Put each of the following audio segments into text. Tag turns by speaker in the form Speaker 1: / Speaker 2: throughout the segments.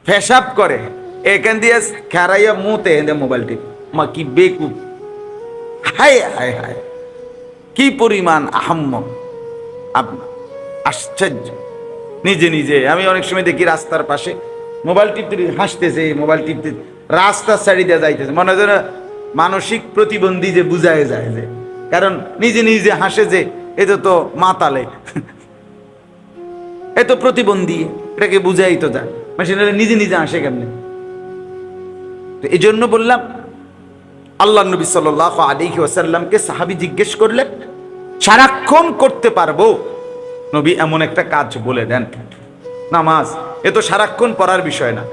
Speaker 1: পেশাব করে, এখান দিয়ে খেরাইয়া মুতে মোবাইল টিপ। মা কি বেকুব! হায় হায় হায়, কি পরিমাণ আহাম্মক! আশ্চর্য! নিজে নিজে আমি অনেক সময় দেখি রাস্তার পাশে মোবাইল টিপতে হাসতেছে, মোবাইল টিপতে রাস্তা ছাড়ি দিয়ে যাইতেছে, মনে হয় মানসিক প্রতিবন্ধী যে বুঝায় যায় যে, কারণ নিজে নিজে হাসে যে এটা তো মাতালে, এ তো প্রতিবন্ধী, এটাকে বুঝাই তো যায়, মানে নিজে নিজে হাসে কেমনে? তো এই জন্য বললাম, আল্লাহ নবী সাল্লাল্লাহু আলাইহি ওয়াসাল্লামকে সাহাবী জিজ্ঞেস করলেন সারাক্ষণ করতে পারবো? নবী এমন একটা কাজ বলে দেন, নামাজ। এ তো সারাক্ষণ পড়ার বিষয় না,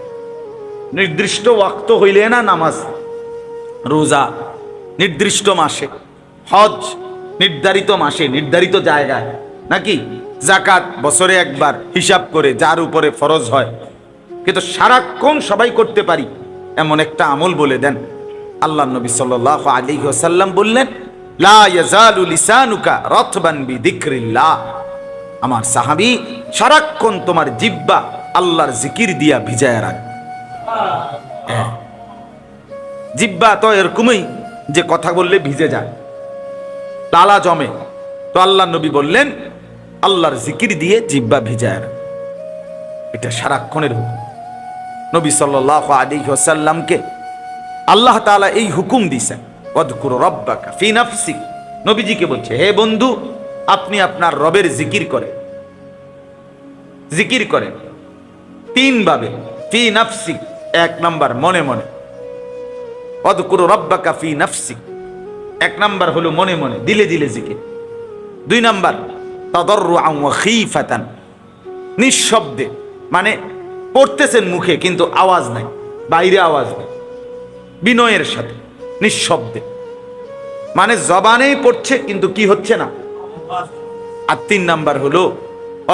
Speaker 1: নির্দিষ্ট ওয়াক্ত হইলে না নামাজ, রোজা নির্দিষ্ট মাসে, হজ নির্ধারিত মাসে নির্ধারিত জায়গায়, নাকি যাকাত বছরে একবার হিসাব করে যার উপরে ফরজ হয়, কিন্তু সারাক্ষণ সবাই করতে পারি এমন একটা আমল বলে দেন। আল্লাহ নবী সাল্লাল্লাহু আলাইহি ওয়াসাল্লাম বললেন, লা ইয়াজালু লিসানুকা রাতবান বিযিকরিল্লাহ। আমার সাহাবী, সারাক্ষণ তোমার জিহ্বা আল্লাহর জিকির দিয়া ভিজায় রাখ। জিহ্বা তো এরকমই যে কথা বললে ভিজে যায়, লালা জমে, তো আল্লাহ নবী বললেন আল্লাহর জিকির দিয়ে জিহ্বা ভিজায় রাখ। এটা সারাক্ষণের হুকুম। নবী সাল্লাল্লাহু আলাইহি ওয়াসাল্লামকে আল্লাহ তাআলা এই হুকুম দিয়েছেন, ওয়াযকুর রাব্বাকা ফি নাফসিক। নবীজিকে বলছে, হে বন্ধু, আপনি আপনার রবের জিকির করেন। জিকির করেন তিন ভাবে। ফি নাফসিক, এক নাম্বার মনে মনে, ওয়াযকুর রাব্বাকা ফি নাফসিক, এক নাম্বার হলো মনে মনে, দিলে দিলে জিকির। দুই নাম্বার তাদাররুআন ওয়া খীফাতান, নিঃশব্দে, মানে পড়তেছেন মুখে কিন্তু আওয়াজ নাই, বাইরে আওয়াজ নাই, বিনয়ের সাথে নিঃশব্দে, মানে জবানেই পড়ছে কিন্তু কি হচ্ছে না। আর তিন নাম্বার হলো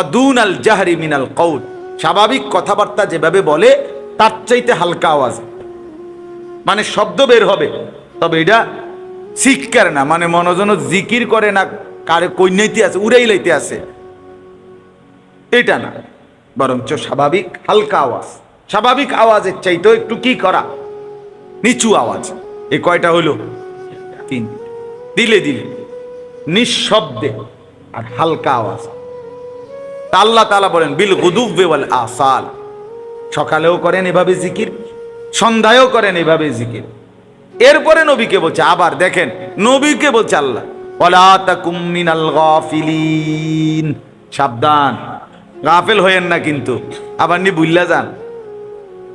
Speaker 1: অদুন আল জাহরি মিনাল কওল, স্বাভাবিক কথাবার্তা যেভাবে বলে তার চাইতে হালকা আওয়াজ, মানে শব্দ বের হবে, তবে এটা শিক্ষার না, মানে মনোজন জিকির করে না, কারে কইনাইতে আছে উড়াই লাইতে আছে, এটা না, বরঞ্চ স্বাভাবিক হালকা আওয়াজ। স্বাভাবিক আওয়াজের চাইতেও একটু কি করা, নিচু আওয়াজ। এই কয়টা হলো? তিন। দিলে দিলে, নিঃশব্দে, আর হালকা আওয়াজ। তা আল্লাহ তাআলা বলেন বিল গুদুব্বি ওয়াল আসাল, সকালেও করেন এভাবে জিকির, সন্ধ্যায়ও করেন এভাবে জিকির। এরপরে নবীকে বলছে, আবার দেখেন নবীকে বলছে আল্লাহ, ওয়ালা তাকুম মিনাল গাফিলিন, সাবধান, গাফেল হয়েন না কিন্তু। আবার নি বুইল্লা যান,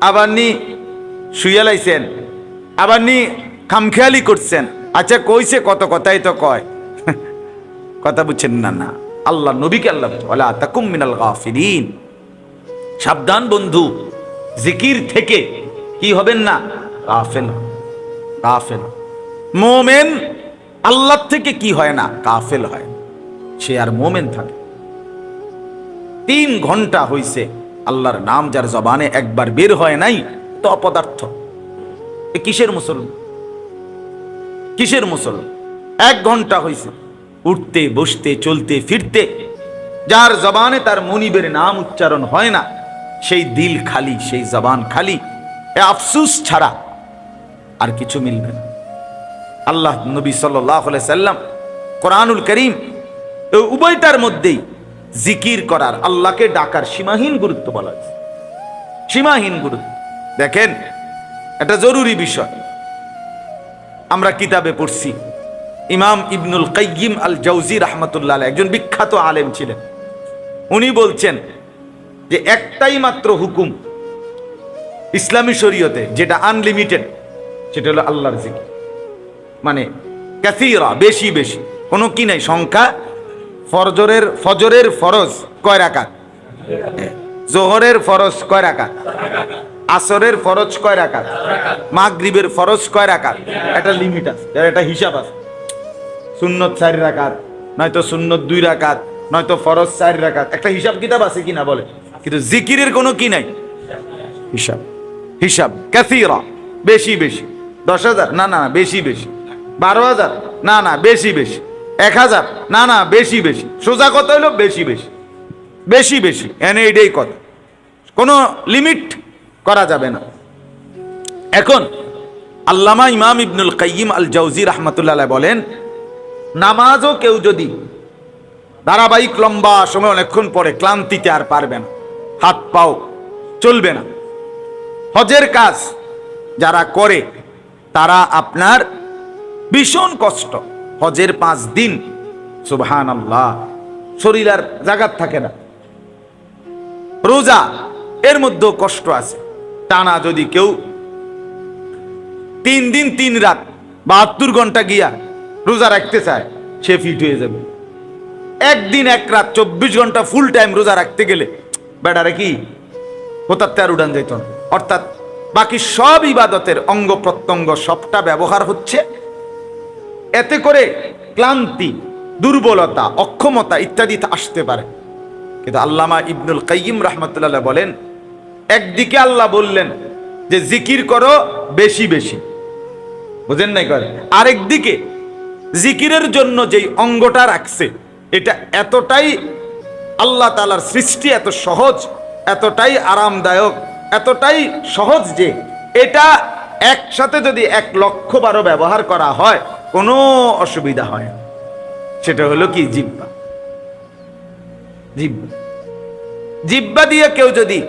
Speaker 1: আবার নি শুইয়া লাইছেন, আবার নি খামখেয়ালি করছেন। আচ্ছা কইছে কত কথাই তো কয়, কথা বুঝছেন না? না, আল্লাহ নবীকে আল্লাহ বলছে ওয়ালা তাকুম মিনাল গাফিলিন, সাবধান বন্ধু, জিকির থেকে কি হবেন না, গাফেল। গাফেল মোমেন আল্লাহ থেকে কি হয় না, গাফেল হয়, সে আর মোমেন থাকে। 3 ঘন্টা হইছে আল্লাহর নাম যার জবানে একবার বের হয় নাই, তো অপদার্থ। এ কিসের মুসলমান? কিসের মুসলমান? 1 ঘন্টা হইছে উঠতে বসতে চলতে ফিরতে, যার জবানে তার মনিবের নাম উচ্চারণ হয় না, সেই দিল খালি, সেই জবান খালি, এ আফসুস ছাড়া আর কিছু মিলবে না। আল্লাহ নবী সাল্লাল্লাহু আলাইহি সাল্লাম কোরআনুল কারীম উভয়টার মধ্যেই জিকির করার, আল্লাহকে ডাকার সীমাহীন গুরুত্ব বলা হয়েছে, সীমাহীন গুরুত্ব। দেখেন, এটা জরুরি বিষয়। আমরা কিতাবে পড়ছি, ইমাম ইবনুল কাইয়িম আল জাওজি রাহমাতুল্লাহ আলাইহি একজন বিখ্যাত আলেম ছিলেন। উনি বলছেন যে একটাই মাত্র হুকুম ইসলামী শরীয়তে যেটা আনলিমিটেড, সেটা হলো আল্লাহর জিকির। মানে কাসীরা, বেশি বেশি, কোনো কি নাই সংখ্যা। ফজরের ফরজ কয় রাকাত? জোহরের ফরজ কয় রাকাত? আসরের ফরজ কয় রাকাত? মাগরিবের ফরজ কয় রাকাত? একটা লিমিট আছে, একটা হিসাব আছে। সুন্নত 4 রাকাত, নয়তো সুন্নত 2 রাকাত, নয়তো ফরজ 4 রাকাত, একটা হিসাব কিতাব আছে কিনা বলে। কিন্তু জিকিরের কোনো কি নাই, হিসাব। হিসাব কাসীরা, বেশি বেশি। 10,000 না না বেশি বেশি, 12,000 না না বেশি বেশি, 1,000 না না বেশি বেশি। সোজা কথা হলো বেশি বেশি, বেশি বেশি, এনে এটাই কথা, কোনো লিমিট করা যাবে না। এখন আল্লামা ইমাম ইবনুল কাইয়িম আল জাওজি রাহমাতুল্লাহ আলাইহি বলেন, নামাজও কেউ যদি ধারাবাহিক লম্বা সময় অনেকক্ষণ পরে ক্লান্তিতে আর পারবে না, হাত পাও চলবে না, হজের কাজ যারা করে তারা আপনার ভীষণ কষ্ট, হজের 5 দিন সুবহানাল্লাহ শরীর আর জাগাত থাকে না, রোজা এর মধ্যেও কষ্ট আছে। টানা যদি কেউ 3 দিন 3 রাত 72 ঘন্টা গিয়া রোজা রাখতে চায়, সে ফিট হয়ে যাবে। 1 দিন 1 রাত 24 ঘন্টা ফুল টাইম রোজা রাখতে গেলে বেটারে কি কোথাতে আর উড়ান যেত না। অর্থাৎ বাকি সব ইবাদতের অঙ্গ প্রত্যঙ্গ সবটা ব্যবহার হচ্ছে, এতে করে ক্লান্তি, দুর্বলতা, অক্ষমতা ইত্যাদি আসতে পারে। কিন্তু আল্লামা ইবনুল কাইয়িম রাহমাতুল্লাহ বলেন, একদিকে আল্লাহ বললেন যে জিকির করো বেশি বেশি, বুঝেন নাই করে, আরেকদিকে জিকিরের জন্য যেই অঙ্গটা রাখছে এটা এতটাই আল্লাহ তাআলার সৃষ্টি, এত সহজ, এতটাই আরামদায়ক, এতটাই সহজ যে এটা একসাথে যদি 1,00,000 বারও ব্যবহার করা হয় কোনো অসুবিধা হয় না। সেটা হলো কি জিহ্বা। জিহ্বা জিহ্বা দিয়ে কেউ যদি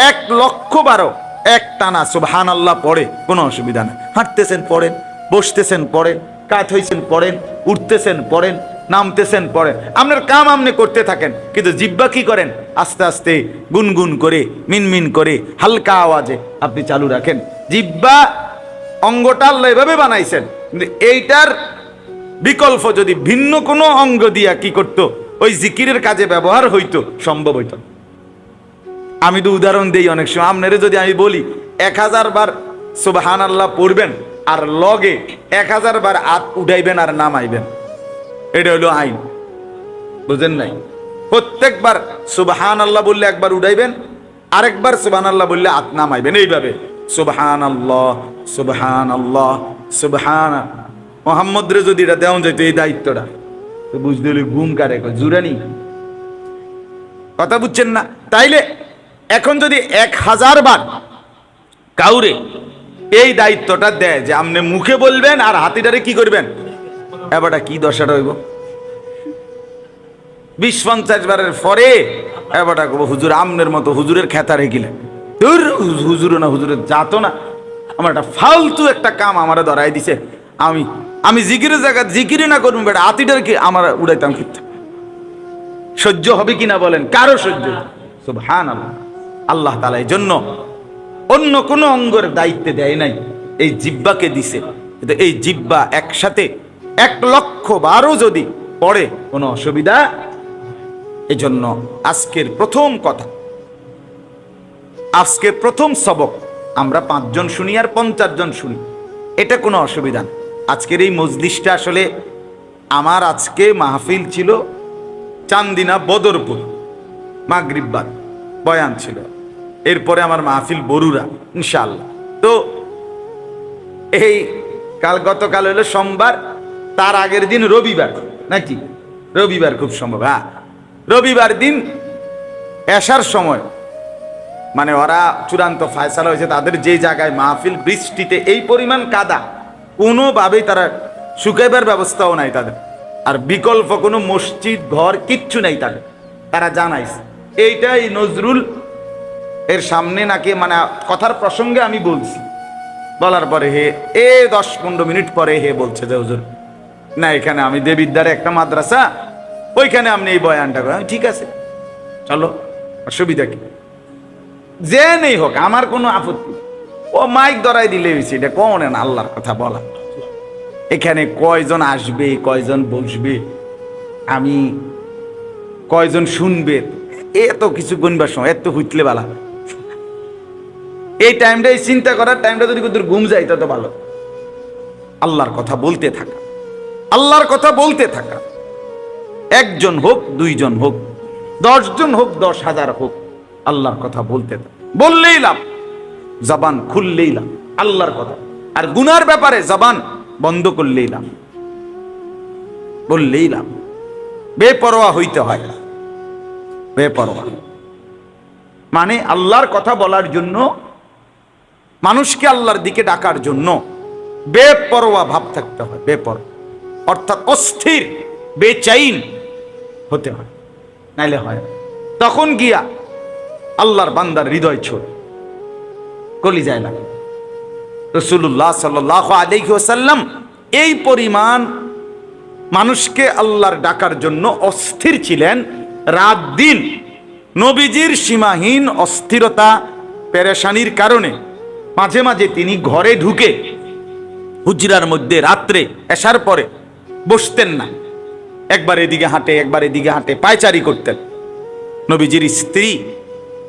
Speaker 1: 1,00,000 বারও এক টানা সুবহানাল্লাহ পড়ে কোনো অসুবিধা নেই। হাঁটতেছেন পড়েন, বসতেছেন পড়েন, কাত হইছেন পড়েন, উঠতেছেন পড়েন, নামতেছেন পড়েন, আপনার কাম আপনি করতে থাকেন, কিন্তু জিহ্বা কি করেন আস্তে আস্তে গুনগুন করে মিনমিন করে হালকা আওয়াজে আপনি চালু রাখেন। জিহ্বা অঙ্গটা আল্লাহ এভাবে বানাইছেন, কিন্তু এইটার বিকল্প যদি ভিন্ন কোনো অঙ্গ দিয়া কি করতো ওই জিকিরের কাজে ব্যবহার হইতো, সম্ভব হইতো। আমি তো উদাহরণ দেই অনেক সময়, আপনারে যদি আমি বলি 1000 বার সুবহানাল্লাহ পড়বেন আর লগে 1000 বার হাত উঠাইবেন আর নামাইবেন, এটা হলো আইন, বুঝেন নাই? প্রত্যেকবার সুবহানাল্লাহ বললে একবার উঠাইবেন, আরেকবার সুবহানাল্লাহ বললে হাত নামাইবেন, এইভাবে সুবহানাল্লাহ সুবহানাল্লাহ সুবহান। মোহাম্মদ রে যদি এটা দেওয়া যেত এই দায়িত্বটা, তো বুঝতে হলে ঘুম কারে জুরানি, কথা বুঝছেন না? তাইলে এখন যদি 1000 বার কাউরে এই দায়িত্বটা দেয় যে আপনি মুখে বলবেন আর হাতিটারে কি করবেন, এবারটা কি দশাটা হইব? 20-50 বারের পরে এবারটা কব হুজুর আমনের মতো হুজুরের খেতা রেখিলেন, হুজুর না হুজুরের যাতো না, আমার একটা ফালতু একটা কাম আমার ধরাই দিছে, আমি জিকিরের জায়গা জিকিরে না করবো, বেটা হাতিটার কি আমার উড়াইতাম কিন্তু সহ্য হবে কিনা বলেন? কারো সহ্য। সুবহানাল্লাহ। আল্লাহ তাআলা এই জন্য অন্য কোন অঙ্গের দায়িত্বে দেয় নাই, এই জিহ্বাকে দিছে। কিন্তু এই জিহ্বা একসাথে 1,00,000 বারও যদি পড়ে কোনো অসুবিধা। এই জন্য আজকের প্রথম কথা, আজকের প্রথম সবক আমরা 5 জন শুনি আর 50 জন শুনি, এটা কোনো অসুবিধা না। আজকের এই মজলিসটা আসলে আমার আজকে মাহফিল ছিল চান্দিনা বদরপুর, মাগরিব বাদ বয়ান ছিল, এরপরে আমার মাহফিল বরুরা ইনশাআল্লাহ। তো এই গতকাল হলো সোমবার, তার আগের দিন রবিবার, নাকি রবিবার খুব সম্ভব, হ্যাঁ রবিবার দিন এশার সময়, মানে ওরা চূড়ান্ত ফায়সালা হয়েছে তাদের যে জায়গায় মাহফিল, বৃষ্টিতে এই পরিমাণ কাদা, কোনোভাবেই তারা শুকাইবার ব্যবস্থাও নাই তাদের, আর বিকল্প কোনো মসজিদ ঘর কিচ্ছু নেই তাদের। তারা জানাইছে এইটাই নজরুল এর সামনে নাকি, মানে কথার প্রসঙ্গে আমি বলছি, বলার পরে হে 10-15 মিনিট পরে হে বলছে যে হুজুর না, এখানে আমি দেবিদ্বারে একটা মাদ্রাসা, ওইখানে আপনি এই বয়ানটা করেন, ঠিক আছে চলো, অসুবিধা কি? যে নেই হোক আমার কোনো আপত্তি, ও মাইক ধরাই দিলে হয়েছে, এটা কোন আল্লাহর কথা বলা, এখানে কয়জন আসবে, কয়জন বসবে, আমি কয়জন শুনবে, এত কিছু গুনবার সময় এত হুইতলে বালা, এই টাইমটা, এই চিন্তা করার টাইমটা যদি ঘুম যায় তত ভালো। আল্লাহর কথা বলতে থাকা, আল্লাহর কথা বলতে থাকা, 1 জন হোক 2 জন হোক 10 জন হোক 10,000 হোক, আল্লাহর কথা বলতে থাকা, বললেই লাভ, জবান খুললেই লাভ আল্লাহর কথা। আর গুনার ব্যাপারে জবান বন্ধ করলেই লাভ, বললেই লাভ, বেপরোয়া হইতে হয়, বেপরোয়া মানে আল্লাহর কথা বলার জন্য মানুষকে আল্লাহর দিকে ডাকার জন্য বেপরোয়া ভাব থাকতে হয়, বেপরোয়া অর্থাৎ অস্থির বেচাইন হতে হয়, নাইলে হয় না। তখন গিয়া আল্লাহর বান্দার হৃদয় ছোড়ে, কলিজায় লাগে। রাসূলুল্লাহ সাল্লাল্লাহু আলাইহি ওয়াসাল্লাম এই পরিমাণ মানুষকে আল্লাহর ডাকার জন্য অস্থির ছিলেন। রাত দিন নবীজির সীমাহীন অস্থিরতা পেরেশানির কারণে মাঝে মাঝে তিনি ঘরে ঢুকে হুজরার মধ্যে রাত্রে এশার পরে বসতেন না, একবার এদিকে হাঁটে একবার এদিকে হাঁটে, পায়চারি করতেন। নবীজির স্ত্রী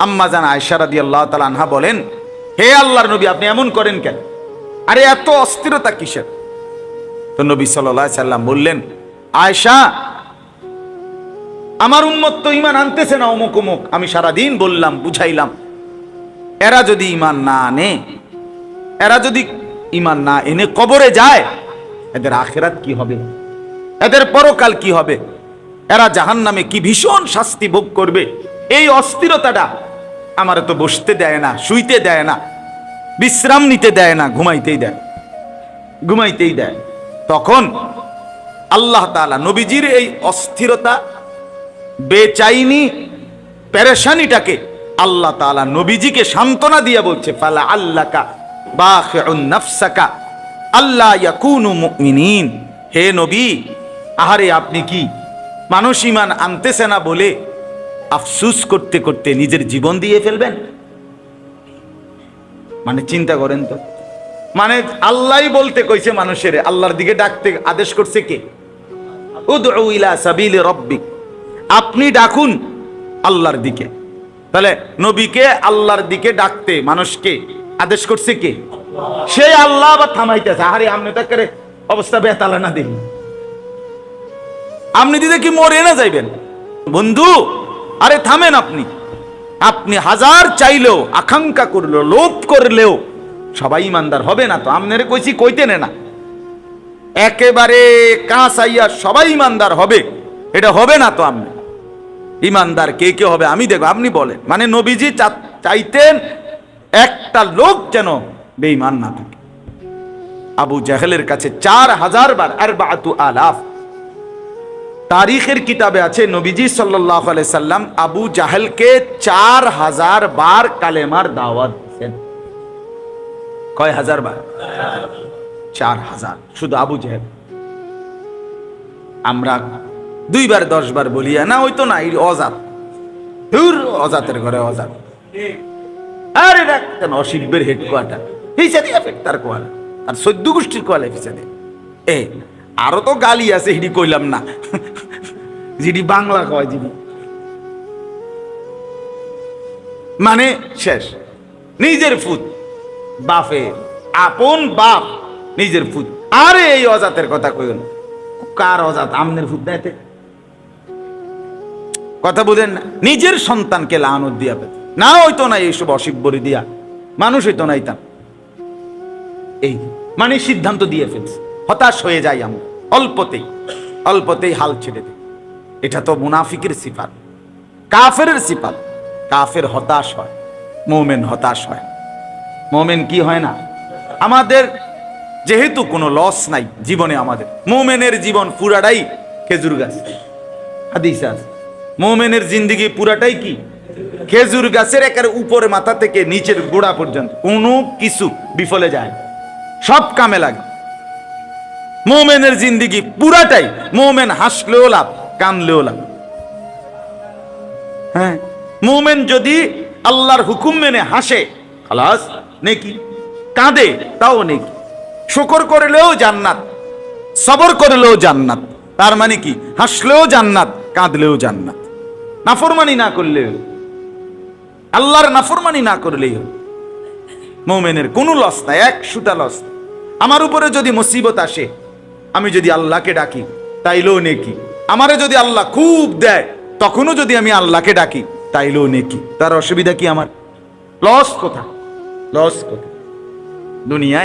Speaker 1: আম্মা জান আয়েশা রাদিয়াল্লাহু তাআলা আনহা বলেন, হে আল্লাহর নবী, আপনি এমন করেন কেন? আরে এত অস্থিরতা কিসের? তো নবী সাল্লাল্লাহু আলাইহি সাল্লাম বললেন, আয়েশা, আমার উম্মত তো ঈমান আনতেছে না, অমুক অমুক, আমি সারাদিন বললাম, বুঝাইলাম, এরা যদি ঈমান না আনে, এরা যদি ঈমান না এনে কবরে যায়, এদের আখিরাত কি হবে? এদের পরকাল কি হবে? এরা জাহান্নামে কি ভীষণ শাস্তি ভোগ করবে। এই অস্থিরতাটা আমার তো বসতে দেয় না, শুইতে দেয় না, বিশ্রাম নিতে দেয় না, ঘুমাইতেই দেয়। তখন আল্লাহ তাআলা নবীজির এই অস্থিরতা, বেচাইনি, পেরেশানিটাকে আল্লাহ তাআলা নবীজিকে সান্ত্বনা দিয়ে বলছে, ফালা আল্লাকা বাখিউন নাফসাকা আল্লা ইয়াকুনু মুমিনিন। হে নবী, আহারে আপনি কি মানুষ ঈমান আনতেছে না বলে আফসুস করতে করতে নিজের জীবন দিয়ে ফেলবেন? মানে চিন্তা করেন তো, মানে আল্লাহই বলতে কইছে মানুষের আল্লাহর দিকে ডাকতে আদেশ করছে কে? উদউ ইলা সাবিলি রাব্বিক, আপনি ডাকুন আল্লাহর দিকে। তাহলে নবীকে আল্লাহর দিকে ডাকতে মানুষকে আদেশ করছে কে? সেই আল্লাহ আবার থামাইতেছে। আরে আপনি তো করে অবস্থা বেতালা না দিন, আপনি দিতে কি মরে না যাইবেন? বন্ধু, আরে থামেন। আপনি হাজার চাইলেও, আকাঙ্ক্ষা করলেও, লোভ করলেও সবাই ইমানদার হবে না তো। আপনারে কইছি কইতে না, একেবারে কাঁচাইয়া সবাই ইমানদার হবে, এটা হবে না তো। আপনি ইমানদার কে কে হবে আমি দেখো, আপনি বলেন। মানে নবীজি চাইতেন একটা লোক যেন বেঈমান না থাকে। আবু জাহেলের কাছে 4000 বার, 4000 তারিখের কিতাবে আছে, নবীজি সাল্লাল্লাহু আলাইহি সাল্লাম আবু জাহেলকে 4000 বার কালেমার দাওয়াত দিয়েছেন। কয় হাজার বার? 4000 শুধু আবু জাহেল। আমরা 2 বার 10 বার বলিয়া না, হইতো না, এই অজাত, দূর অজাতের ঘরে অজাত। আরে কেন অশিবের হেডকোয়ার্টার হিসেবে তার কোয়ালা, আর 14 গোষ্ঠীর কোয়ালা হিসেবে। আরো তো গালি আছে, হিডি কইলাম না, যিনি বাংলা কয়, যিনি মানে শেষ, নিজের ফুত বাপে, আপন বাপ নিজের ফুত। আরে এই অজাতের কথা কইল না, কার অজাত? আমনের ফুত দেয় কথা বলেন না। নিজের সন্তানকে লানত দিয়া পেতে না, হইতো না এইসব অশিবরি দিয়া, মানুষ হইতো না। এই মানে সিদ্ধান্ত দিয়ে ফেলছে, হতাশ হয়ে যাই আমরা, অল্পতেই হাল ছেড়ে দিই। এটা তো মুনাফিকের সিফাত, কাফের সিফাত। কাফের হতাশ হয়, মুমিন হতাশ হয়। মুমিন কি হয় না? আমাদের যেহেতু কোনো লস নাই জীবনে, আমাদের মুমিনের জীবন পুরাটাই খেজুর গাছ। হাদিস আছে, মুমিনের জিন্দেগি পুরাটাই কি? খেজুর গাছের একেবারে উপরে মাথা থেকে নিচের গোড়া পর্যন্ত কোনো কিছু বিফলে যায়, সব কামে লাগে। মুমিনের জিন্দেগি পুরাটাই, মুমিন হাসলেও লাভ, কানলেও লাভ। হ্যাঁ, মুমিন যদি আল্লাহর হুকুম মেনে হাসে খালাস নেকি, কাঁদে তাও নেকি, শুকর করলেও জান্নাত, সবর করলেও জান্নাত। তার মানে কি? হাসলেও জান্নাত, কাঁদলেও জান্নাত। নাফরমানি না করলেও, আল্লাহর নাফরমানি না করলেই মুমিনের কোনো লস নাই, 100টা লস। আমার উপরে যদি মুসিবত আসে, আমি যদি আল্লাহকে ডাকি তাইলেও নেকি। আমারে যদি আল্লাহ খুব দেয়, তখনও যদি আমি আল্লাহকে ডাকি তাইলেও নেকি। তার অসুবিধা কি? আমার লস কোথা? লস কোথা? দুনিয়া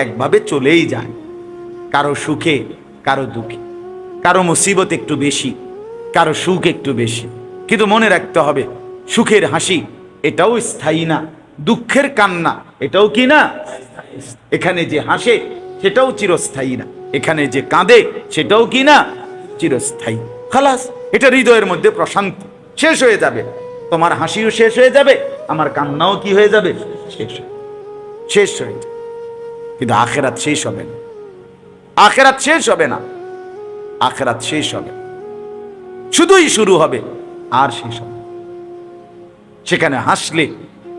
Speaker 1: একভাবে চলেই যায়, কারো সুখে, কারো দুঃখে, কারো মুসিবত একটু বেশি, কারো সুখ একটু বেশি। কিন্তু মনে রাখতে হবে, সুখের হাসি এটাও স্থায়ী না, দুঃখের কান্না এটাও কি না, এখানে যে হাসে সেটাও চিরস্থায়ী না, এখানে যে কাঁদে সেটাও কি না চিরস্থায়ী। খালাস, এটা হৃদয়ের মধ্যে প্রশান্তি, শেষ হয়ে যাবে। তোমার হাসিও শেষ হয়ে যাবে, আমার কান্নাও কি হয়ে যাবে, শেষ হয়ে যাবে। কিন্তু আখেরাত শেষ হবে না, আখেরাত শেষ হবে না, আখেরাত শেষ হবে, শুধুই শুরু হবে আর শেষ হবে। সেখানে হাসলে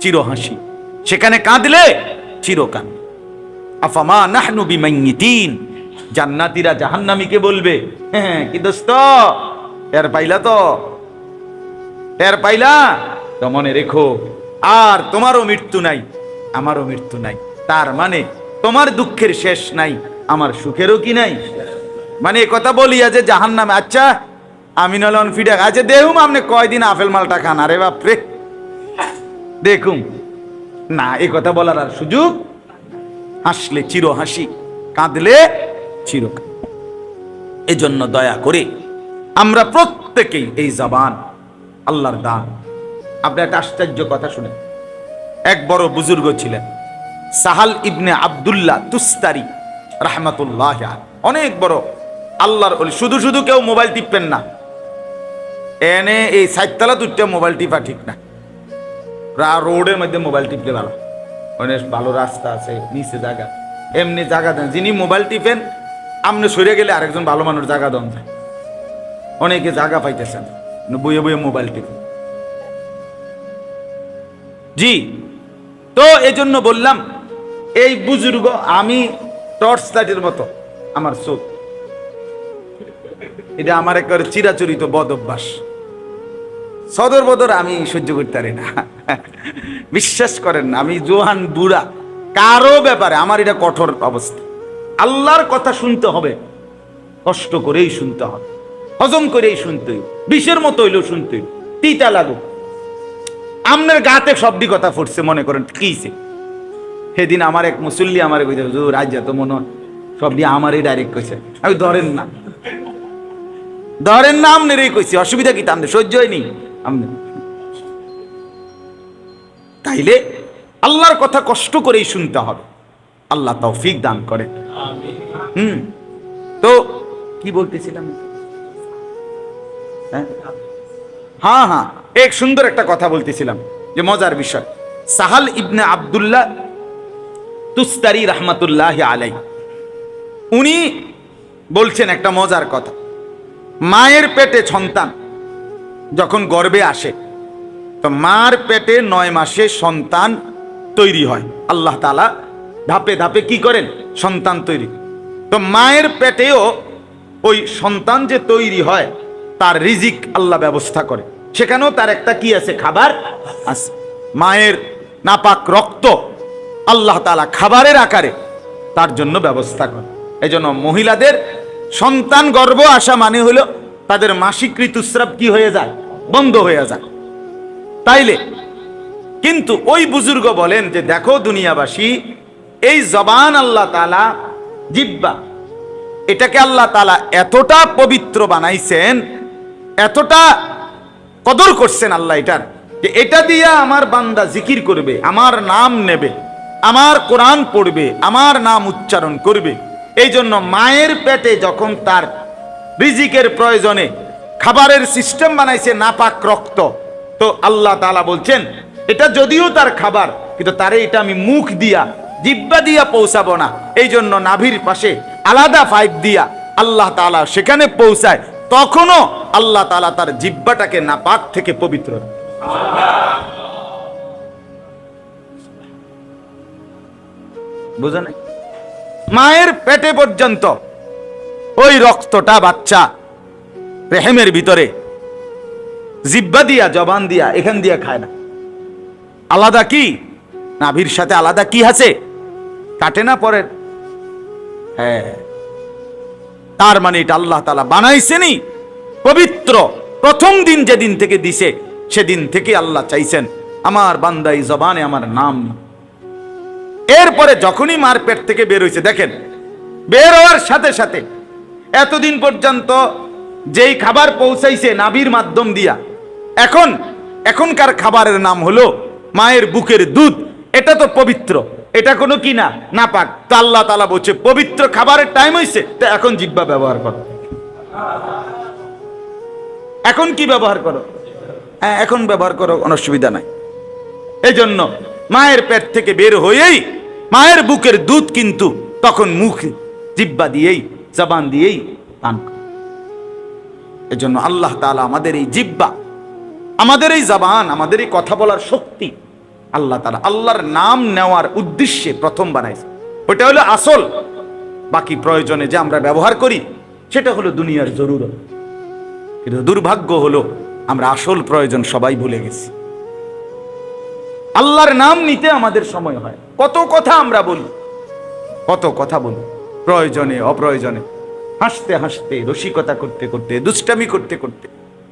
Speaker 1: চির হাসি, সেখানে কাঁদলে চির কান। আফামা নাহনু বিমাইয়িতিন, জান্নাতীরা জাহান্নামীকে বলবে, হ্যাঁ কি দোস্ত টের পাইলা তো, টের পাইলা তো, মনে রেখো আর তোমারও মৃত্যু নাই আমারও মৃত্যু নাই। তার মানে তোমার দুঃখের শেষ নাই, আমার সুখেরও কি নাই। মানে এ কথা বলিয়া যে জাহান্নামে, আচ্ছা আমি নলন ফিডা আছে দেখুম আপনি কয়দিন আপেল মালটা খান, আরে বাপরে দেখুম না, এই কথা বলার আর সুযোগ। হাসলে চির হাসি, কাঁদলে চির কাঁদ। এজন্য দয়া করে আমরা প্রত্যেকেই, এই জবান আল্লাহর দান। আপনি একটা আশ্চর্য কথা শুনেন, এক বড় বুজুর্গ ছিলেন সাহাল ইবনে আব্দুল্লাহ তুস্তারি রাহমাতুল্লাহ আলাইহি, অনেক বড় আল্লাহর ওলি। শুধু শুধু কেউ মোবাইল টিপবেন না, এনে এই সাইতলা দুইটা মোবাইল টিপা ঠিক না। রোডের মধ্যে মোবাইল টিপলে ভালো, অনেক ভালো রাস্তা আছে, নিচে জায়গা, এমনি জায়গা দেন। যিনি মোবাইল টিপেন আপনি সরে গেলে আরেকজন ভালো মানুষ জায়গা দেন যায়। অনেকে জায়গা পাইতেছেন, বইয়ে বইয়ে মোবাইল টিপেন। জি, তো এজন্য বললাম এই বুজুর্গ, আমি টর্চ লাইটের মতো আমার চোখ, এটা আমার একবার চিরাচরিত বদ অভ্যাস। সদর বদর আমি সহ্য করতে পারি না, বিশ্বাস করেন না। আমি জোহান বুড়া, কারো ব্যাপারে আমার এটা কঠোর অবস্থা। আল্লাহর কথা শুনতে হবে, কষ্ট করেই শুনতে হবে, হজম করেই শুনতে হইব, বিষের মতো হইলেও শুনতে হইব, তিতা লাগুক। আপনার গাতে সবটি কথা ফুটছে, মনে করেন কিছে। সেদিন আমার এক মুসল্লি আমার কইছে, হুজুর আজ তো মনে সবটি আমারই ডাইরেক্ট কইছে। আমি ধরেন না, ধরেন না, আপনারই কইছি, অসুবিধা কি? তামনে সহ্য হয়নি আপনি। তাইলে আল্লাহর কথা কষ্ট করেই শুনতে হবে, আল্লাহ তৌফিক দান করে। তো কি বলতেছিলাম? হ্যাঁ হ্যাঁ, এক সুন্দর একটা কথা বলতেছিলাম, যে মজার বিষয়। সাহাল ইবনে আব্দুল্লাহ তুস্তারি রাহমাতুল্লাহি আলাইহি, উনি বলছেন একটা মজার কথা। মায়ের পেটে সন্তান যখন গর্ভে আসে, তো মার পেটে 9 মাসে সন্তান তৈরি হয়। আল্লাহ তাআলা ধাপে ধাপে কি করেন? সন্তান তৈরি। তো মায়ের পেটেও ওই সন্তান যে তৈরি হয়, তার রিজিক আল্লাহ ব্যবস্থা করে। সেখানেও তার একটা কি আছে? খাবার আছে। মায়ের নাপাক রক্ত আল্লাহ তাআলা খাবারের আকারে তার জন্য ব্যবস্থা করে। এই জন্য মহিলাদের সন্তান গর্ভ আসা মানে হলো তাদের মাসিক ঋতুস্রাব কি হয়ে যায়? বন্ধ হয়ে যায়। তাইলে কিন্তু ওই বুজুর্গ বলেন যে দেখো দুনিয়াবাসী, এই জবান আল্লাহ তাআলা, জিহ্বা, এটাকে আল্লাহ তাআলা এতটা পবিত্র বানাইছেন, এতটা কদর করছেন আল্লাহ এটার, যে এটা দিয়া আমার বান্দা জিকির করবে, আমার নাম নেবে, আমার কোরআন পড়বে, আমার নাম উচ্চারণ করবে। এই জন্য মায়ের পেটে যখন তার রিজিকের প্রয়োজনে খাবারের সিস্টেম বানাইছে নাপাক রক্ত, তো আল্লাহ তাআলা বলছেন এটা যদিও তার খাবার, কিন্তু তারে এটা আমি মুখ দিয়া, জিহ্বা দিয়া পৌঁছাবো না। এই জন্য নাভির পাশে আলাদা পাইপ দিয়া আল্লাহ তাআলা সেখানে পৌঁছায়। তখনও আল্লাহ তাআলা তার জিহ্বাটাকে নাপাক থেকে পবিত্র রাখে। বুঝা নাই? মায়ের পেটে পর্যন্ত ওই রক্তটা বাচ্চা রেহেমের ভিতরে জিহ্বা দিয়া, জবান দিয়া, এখান দিয়া খায় না। আলাদা কি নাভির সাথে আলাদা কি আছে? কাটে না পরে? হ্যাঁ, তার মানে এটা আল্লাহ তাআলা বানাইছেনই পবিত্র। প্রথম দিন যেদিন থেকে দিছে, সেদিন থেকে আল্লাহ চাইছেন আমার বান্দা এই জবানে আমার নাম। এরপরে যখনই মার পেট থেকে বের হয়েছে, দেখেন বের হওয়ার সাথে সাথে এতদিন পর্যন্ত যেই খাবার পৌঁছাইছে নাভির মাধ্যম দিয়া, এখনকার খাবারের নাম হলো মায়ের বুকের দুধ। এটা তো পবিত্র, এটা কোনো কি না নাপাক। তো আল্লাহ তাআলা বলছে পবিত্র খাবারের টাইম হয়েছে, তো এখন জিহ্বা ব্যবহার করো। এখন কি ব্যবহার করো? হ্যাঁ, এখন ব্যবহার করো, কোনো অসুবিধা নাই। এই জন্য মায়ের পেট থেকে বের হয়েই মায়ের বুকের দুধ কিন্তু তখন মুখ জিহ্বা দিয়েই, জবান দিয়েই পান করে। এই জন্য আল্লাহ তাআলা আমাদের এই জিহ্বা, আমাদের এই জবান, আমাদের এই কথা বলার শক্তি আল্লাহ তাআলা আল্লাহর নাম নেওয়ার উদ্দেশ্যে প্রথম বানাইছে। ওটা হলো আসল। বাকি প্রয়োজনে যে আমরা ব্যবহার করি সেটা হলো দুনিয়ার জরুরত। কিন্তু দুর্ভাগ্য হলো আমরা আসল প্রয়োজন সবাই ভুলে গেছি। আল্লাহর নাম নিতে আমাদের সময় হয়, কত কথা আমরা বলি, কত কথা বলি, প্রয়োজনে অপ্রয়োজনে, হাসতে হাসতে, রসিকতা করতে করতে, দুষ্টামি করতে করতে,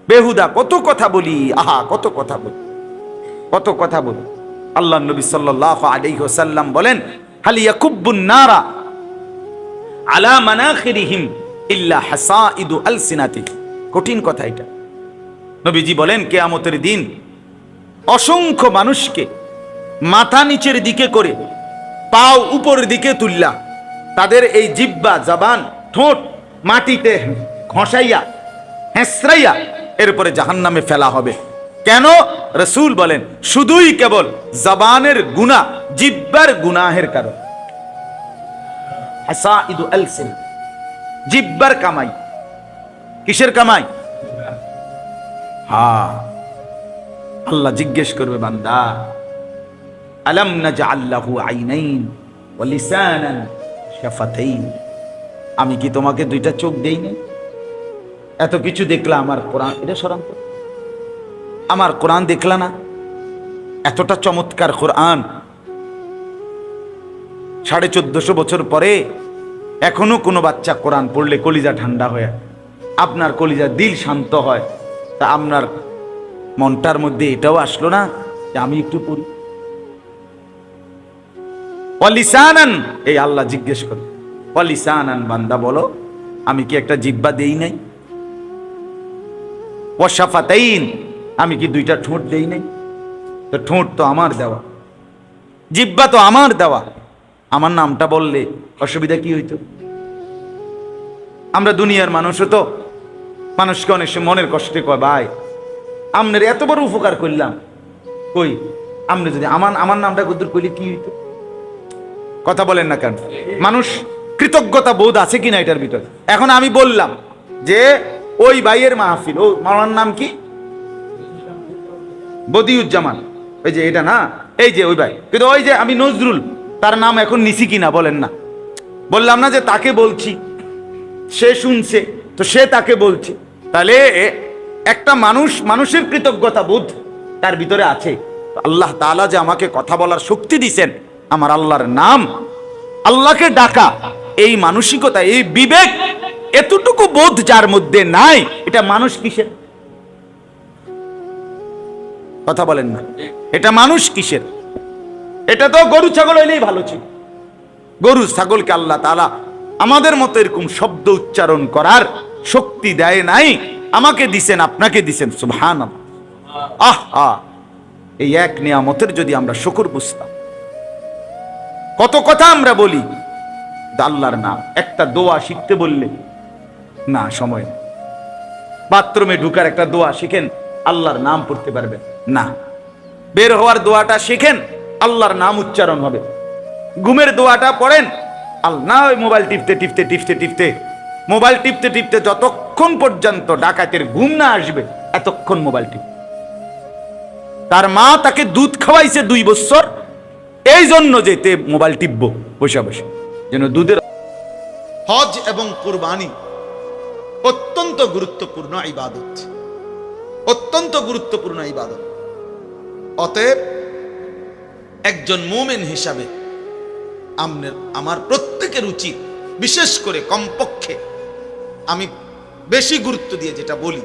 Speaker 1: বেহুদা কত কথা বলি। আহা, কত কথা বলি, কত কথা বলি। আল্লাহ নবী সাল্লাল্লাহু আলাইহি ওয়াসাল্লাম বলেন, হাল ইয়াকুব্বুন নারা আলা মানাখিরিহিম ইল্লা হাসাইদু আলসিনাতিহিম। কঠিন কথা এটা। নবীজি বলেন কিয়ামতের দিন অসংখ্য মানুষকে মাথা নিচের দিকে করে পাও উপরের দিকে তুললা, তাদের এই জিহ্বা, জবান, ঠোঁট মাটিতে ঘষাইয়া হেঁচড়াইয়া এরপরে জাহান্নামে ফেলা হবে। কেন? রাসূল বলেন শুধুই কেবল জবানের গুনাহ, জিহ্বার গুনাহের কারণ। হাসাইদু আলসিন, জিহ্বার কামাই। কিসের কামাই? হ্যাঁ, আল্লাহ জিজ্ঞেস করবে, বান্দা আলাম নাজআল লাহু আইনাইন ওয়া লিসানান শাফাতাইন, আমি কি তোমাকে দুইটা চোখ দেই না? এত কিছু দেখলা, আমার কোরআন, এটা স্মরণ করো, আমার কোরআন দেখলা না? এতটা চমৎকার কোরআন, 1450 বছর পরে এখনো কোনো বাচ্চা কোরআন পড়লে কলিজা ঠান্ডা হয়ে, আপনার কলিজা দিল শান্ত হয়। তা আপনার মনটার মধ্যে এটাও আসলো না যে আমি একটু পড়ি? ওয়ালিসানান, এই আল্লাহ জিজ্ঞেস করে, ওয়ালিসানান, বান্দা বলো আমি কি একটা জিহ্বা দেই নাই? ওয়াশাফাতাইন, আমি কি দুইটা ঠোঁট দেই নাই? তো ঠোঁট তো আমার দেওয়া, জিহ্বা তো আমার দেওয়া। আমার নামটা বললে অসুবিধা কি হইতো? আমরা দুনিয়ার মানুষও তো মানুষকে অনেক সময় মনের কষ্টে কয়, ভাই আপনার এত বড় উপকার করলাম, কই আপনি যদি আমার নামটা কদ্দুর কইলে কি হইতো? কথা বলেন না কেন? মানুষ কৃতজ্ঞতা বোধ আছে কিনা এটার ভিতরে? এখন আমি বললাম যে ওই ভাইয়ের মাহফিল, ও মাওলার নাম কি? বদিউজ্জামান, ওই যে এটা না, এই যে ওই ভাই, কিন্তু ওই যে আমি নজরুল, তার নাম এখন নিছি কিনা বলেন না? বললাম না যে তাকে বলছি, সে শুনছে, তো সে তাকে বলছে। তাহলে একটা মানুষ, মানুষের কৃতজ্ঞতা বোধ তার ভিতরে আছে। আল্লাহ তাআলা যে আমাকে কথা বলার শক্তি দিছেন, আমার আল্লাহর নাম, আল্লাহকে ডাকা, এই মানসিকতা, এই বিবেক, এতটুকু বোধ যার মধ্যে নাই, এটা মানুষ কিসের? কথা বলেন না, এটা মানুষ কিসের? এটা তো গরু ছাগল হইলেই ভালো ছিল। গরু ছাগলকে আল্লাহ তাআলা আমাদের মতো এরকম শব্দ উচ্চারণ করার শক্তি দেয় নাই, আমাকে দিছেন, আপনাকে দিছেন। সুবহানাল্লাহ। আহা, এই এক নিয়ামতের যদি আমরা শুকর বুঝতাম। কত কথা আমরা বলি আল্লাহর নাম। একটা দোয়া শিখতে বললে না, সময় নেই। বাথরুমে ঢুকার একটা দোয়া শিখেন, আল্লাহর নাম পড়তে পারবেন না। বের হওয়ার দোয়াটা শিখেন, আল্লাহর নাম উচ্চারণ হবে। ঘুমের দোয়াটা পড়েন, আল্লাহ। ওই মোবাইল টিপতে টিপতে টিপতে টিপতে, মোবাইল টিপতে টিপতে যতক্ষণ পর্যন্ত ডাকাতের ঘুম না আসবে এতক্ষণ মোবাইল টিপ। তার মা তাকে দুধ খাওয়াইছে 2 বছর, এই জন্য যেতে মোবাইল টিপবো বসে বসে, যেন দুধের। হজ এবং কুরবানি অত্যন্ত গুরুত্বপূর্ণ ইবাদত, অত্যন্ত গুরুত্বপূর্ণ ইবাদত। অতএব একজন মুমিন হিসাবে আমার প্রত্যেকের উচিত, বিশেষ করে কমপক্ষে আমি বেশি গুরুত্ব দিয়ে যেটা বলি,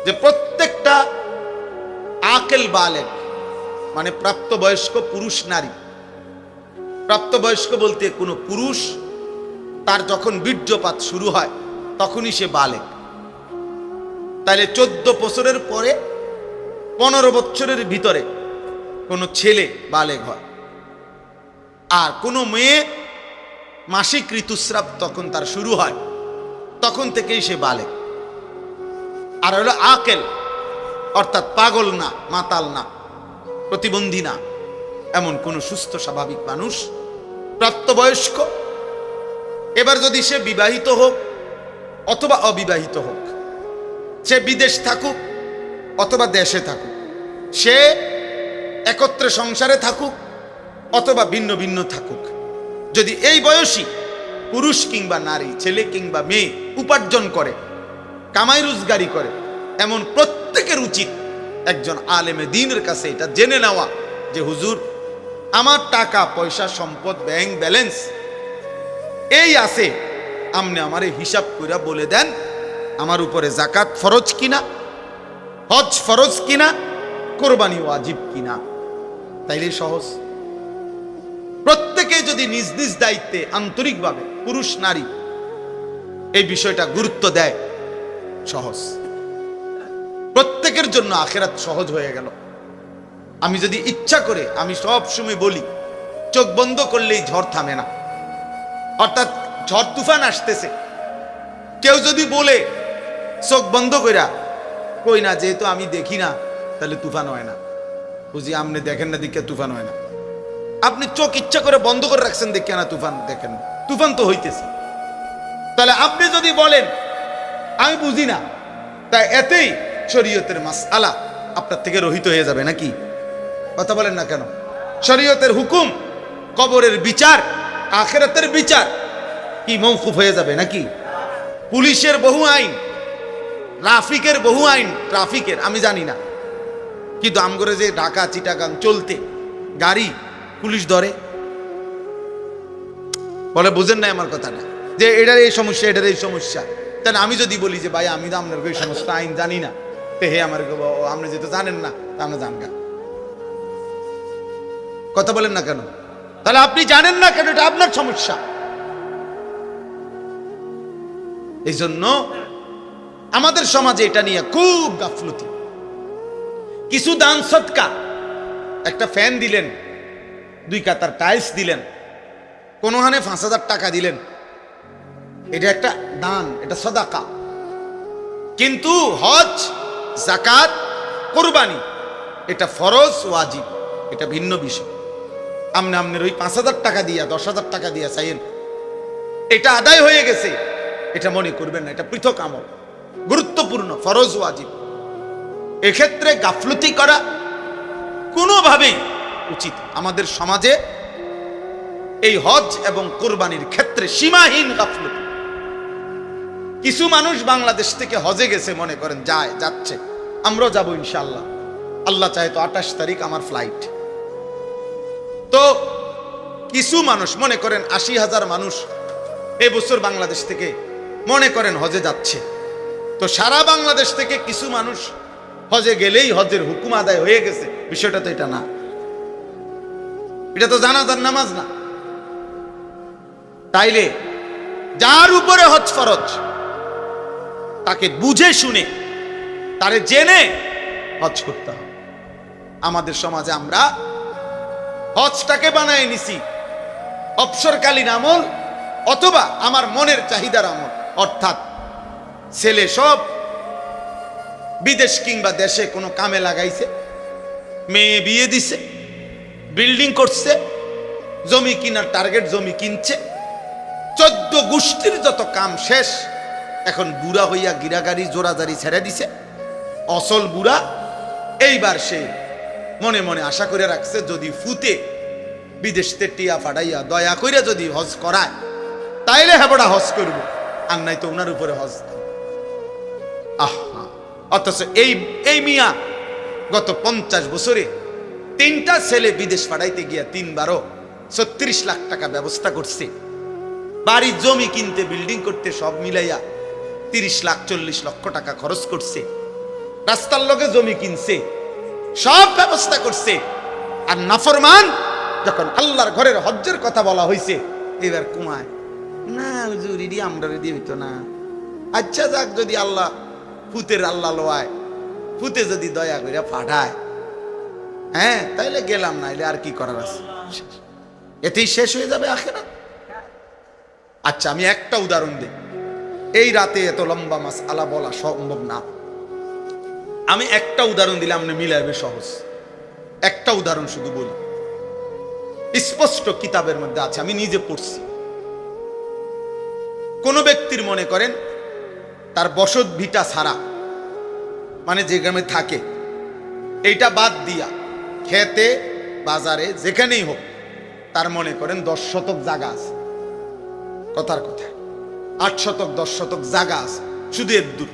Speaker 1: যে প্রত্যেকটা আকেল বালেগ, মানে প্রাপ্তবয়স্ক পুরুষ নারী, প্রাপ্তবয়স্ক বলতে কোনো পুরুষ তার যখন বীর্যপাত শুরু হয় তখনই সে বালেগ। তাহলে 14 বছরের পরে 15 বছরের ভিতরে কোনো ছেলে বালেগ হয়,
Speaker 2: আর কোনো মেয়ে মাসিক ঋতুস্রাব তখন তার শুরু হয়, তখন থেকেই সে বালেগ। আর হলো আকেল, অর্থাৎ পাগল না, মাতাল না, প্রতিবন্ধী না, এমন কোন সুস্থ স্বাভাবিক মানুষ, প্রাপ্তবয়স্ক। এবার যদি সে বিবাহিত হোক অথবা অবিবাহিত হোক, সে বিদেশ থাকুক অথবা দেশে থাকুক, সে একত্রে সংসারে থাকুক অথবা ভিন্ন ভিন্ন থাকুক, যদি এই বয়সী পুরুষ কিংবা নারী, ছেলে কিংবা মেয়ে উপার্জন করে, কামাই রোজগারি করে, এমন প্রত্যেকের উচিত একজন আলেমে দ্বীনের কাছে এটা জেনে নেওয়া যে হুজুর, আমার টাকা পয়সা সম্পদ ব্যাংক ব্যালেন্স এই আছে, আপনি আমারে হিসাব কইরা বলে দেন আমার উপরে জাকাত ফরজ কিনা, হজ ফরজ কিনা, কোরবানি ওয়াজিব কিনা। তাইলে সহজ। প্রত্যেকে যদি নিজ নিজ দায়িত্বে আন্তরিকভাবে, পুরুষ নারী, এই বিষয়টা গুরুত্ব দেয়, সহজ। প্রত্যেকের জন্য আখিরাত সহজ হয়ে গেল। আমি যদি ইচ্ছা করে, আমি সব সময় বলি, চোখ বন্ধ করলেই ঝড় থামে না, অর্থাৎ ঝড় তুফান আসতেছে। কেউ যদি বলে চোখ বন্ধ কইরা, কই না, যেহেতু আমি দেখি না তাহলে তুফান হয় না। বুঝি আপনি দেখেন না দিকে তুফান হয় না। আপনি চোখ ইচ্ছা করে বন্ধ করে রাখছেন দেখে না তুফান দেখেন, তুফান তো হইতেছে। তাহলে আপনি যদি বলেন আমি বুঝি না, তাই এতেই শরীয়তের মাসআলা আপনার থেকে রহিত হয়ে যাবে নাকি? কথা বলেন না কেন? শরীয়তের হুকুম, কবরের বিচার, আখিরাতের বিচার কি মওকুফ হয়ে যাবে নাকি? পুলিশের বহু আইন, ট্রাফিকের বহু আইন, ট্রাফিকের আমি জানি না, কিন্তু আমগরে যে ঢাকা চিটাগাং চলতে গাড়ি পুলিশ ধরে, বলে বুঝেন না আমার কথাটা, যে এটার এই সমস্যা, এটার এই সমস্যা। তাহলে আমি যদি বলি যে ভাই আমি তো আপনার ওই সমস্ত আইন জানি না, তে হে আমার আপনি যেহেতু জানেন না তা আমরা জানগা। কথা বলেন না কেন? তাহলে আপনি জানেন না কেন, এটা আপনার সমস্যা। এই জন্য আমাদের সমাজে এটা নিয়ে খুব গাফলতি। কিছু দান সদকা, একটা ফ্যান দিলেন, 2 কাতার টাইলস দিলেন, কোনখানে 5,000 টাকা দিলেন, এটা একটা দান, এটা সাদাকা। কিন্তু হজ, যাকাত, কুরবানি এটা ফরজ ওয়াজিব, এটা ভিন্ন বিষয়। আপনার ওই 5,000 টাকা দিয়া 10,000 টাকা দিয়া চাইেন এটা আদায় হয়ে গেছে, এটা মনে করবেন না, এটা পৃথক আমল, গুরুত্বপূর্ণ, ফরজ ওয়াজিব। এক্ষেত্রে গাফলতি করা কোনোভাবেই উচিত। আমাদের সমাজে এই হজ এবং কোরবানির ক্ষেত্রে সীমাহীন গাফলতি। কিছু মানুষ বাংলাদেশ থেকে হজে গেছে, মনে করেন যাচ্ছে, আমরাও যাবো ইনশাআল্লাহ, আল্লাহ চাহে তো 28 তারিখ আমার ফ্লাইট। তো কিছু মানুষ মনে করেন 80,000 মানুষ এই বছর বাংলাদেশ থেকে মনে করেন হজে যাচ্ছে। তো সারা বাংলাদেশ থেকে কিছু মানুষ হজে গেলেই হজের হুকুম আদায় হয়ে গেছে, বিষয়টা তো এটা না। এটা তো জানাজার নামাজ না। তাইলে যার উপরে হজ ফরজ তাকে বুঝে শুনে, তারে জেনে হজ করতে হবে। আমাদের সমাজে আমরা হজটাকে বানায় নিছি অবসরকালীন আমল অথবা আমার মনের চাহিদার আমল। অর্থাৎ ছেলে সব বিদেশ কিংবা দেশে কোনো কামে লাগাইছে, মেয়ে বিয়ে দিছে, বিল্ডিং করছে, জমি কিনার টার্গেট, জমি কিনছে, 14 গোষ্ঠীর যত কাম শেষ। এখন বুড়া হইয়া গিরাগাড়ি জোড়াজারি ছেড়ে দিছে, অসল বুড়া। এইবার সে মনে মনে আশা করে রাখছে যদি ফুতে বিদেশতে টিয়া ফাটাইয়া দয়া কইরা যদি হজ করায় তাইলে হেবড়া হজ করব, আর নাই তো ওনার উপরে হজ। আহা, অথচ এই মিয়া গত 50 বছরে 3টা ছেলে বিদেশ পাঠাইতে গিয়া 3বারও 36 লাখ টাকা ব্যবস্থা করছে। বাড়ি জমি কিনতে, বিল্ডিং করতে সব মিলাইয়া 30 লাখ 40 লক্ষ টাকা খরচ করছে। রাস্তার লগে জমি কিনছে, সব ব্যবস্থা করছে। আর নাফরমান যখন আল্লাহর ঘরের হজ্জের কথা বলা হয়েছে, এবার কুমায় না, হুজুর ইডি আমরা দিয়ে হইতো না। আচ্ছা যাক, যদি আল্লাহ ফুতের আল্লাহ লোয়ায়, ফুতে যদি দয়া করে পাঠায়, হ্যাঁ তাইলে গেলাম, না এলে আর কি করার আছে। এতেই শেষ হয়ে যাবে আখিরাত? আচ্ছা, আমি একটা উদাহরণ দিই। এই রাতে এত লম্বা মাসআলা বলা সম্ভব না। আমি একটা উদাহরণ দিলে আপনি মিলাবে সহজ। একটা উদাহরণ শুধু বলি, স্পষ্ট কিতাবের মধ্যে আছে, আমি নিজে পড়ছি। কোন ব্যক্তির মনে করেন তার বসত ভিটা ছাড়া, মানে যে গ্রামে থাকে এইটা বাদ দিয়া খেতে বাজারে যেখানেই হোক তার মনে করেন 10 শতক জায়গা আছে, কথার কথা 8 শতক 10 শতক জায়গা আছে, শুধু এর দূর।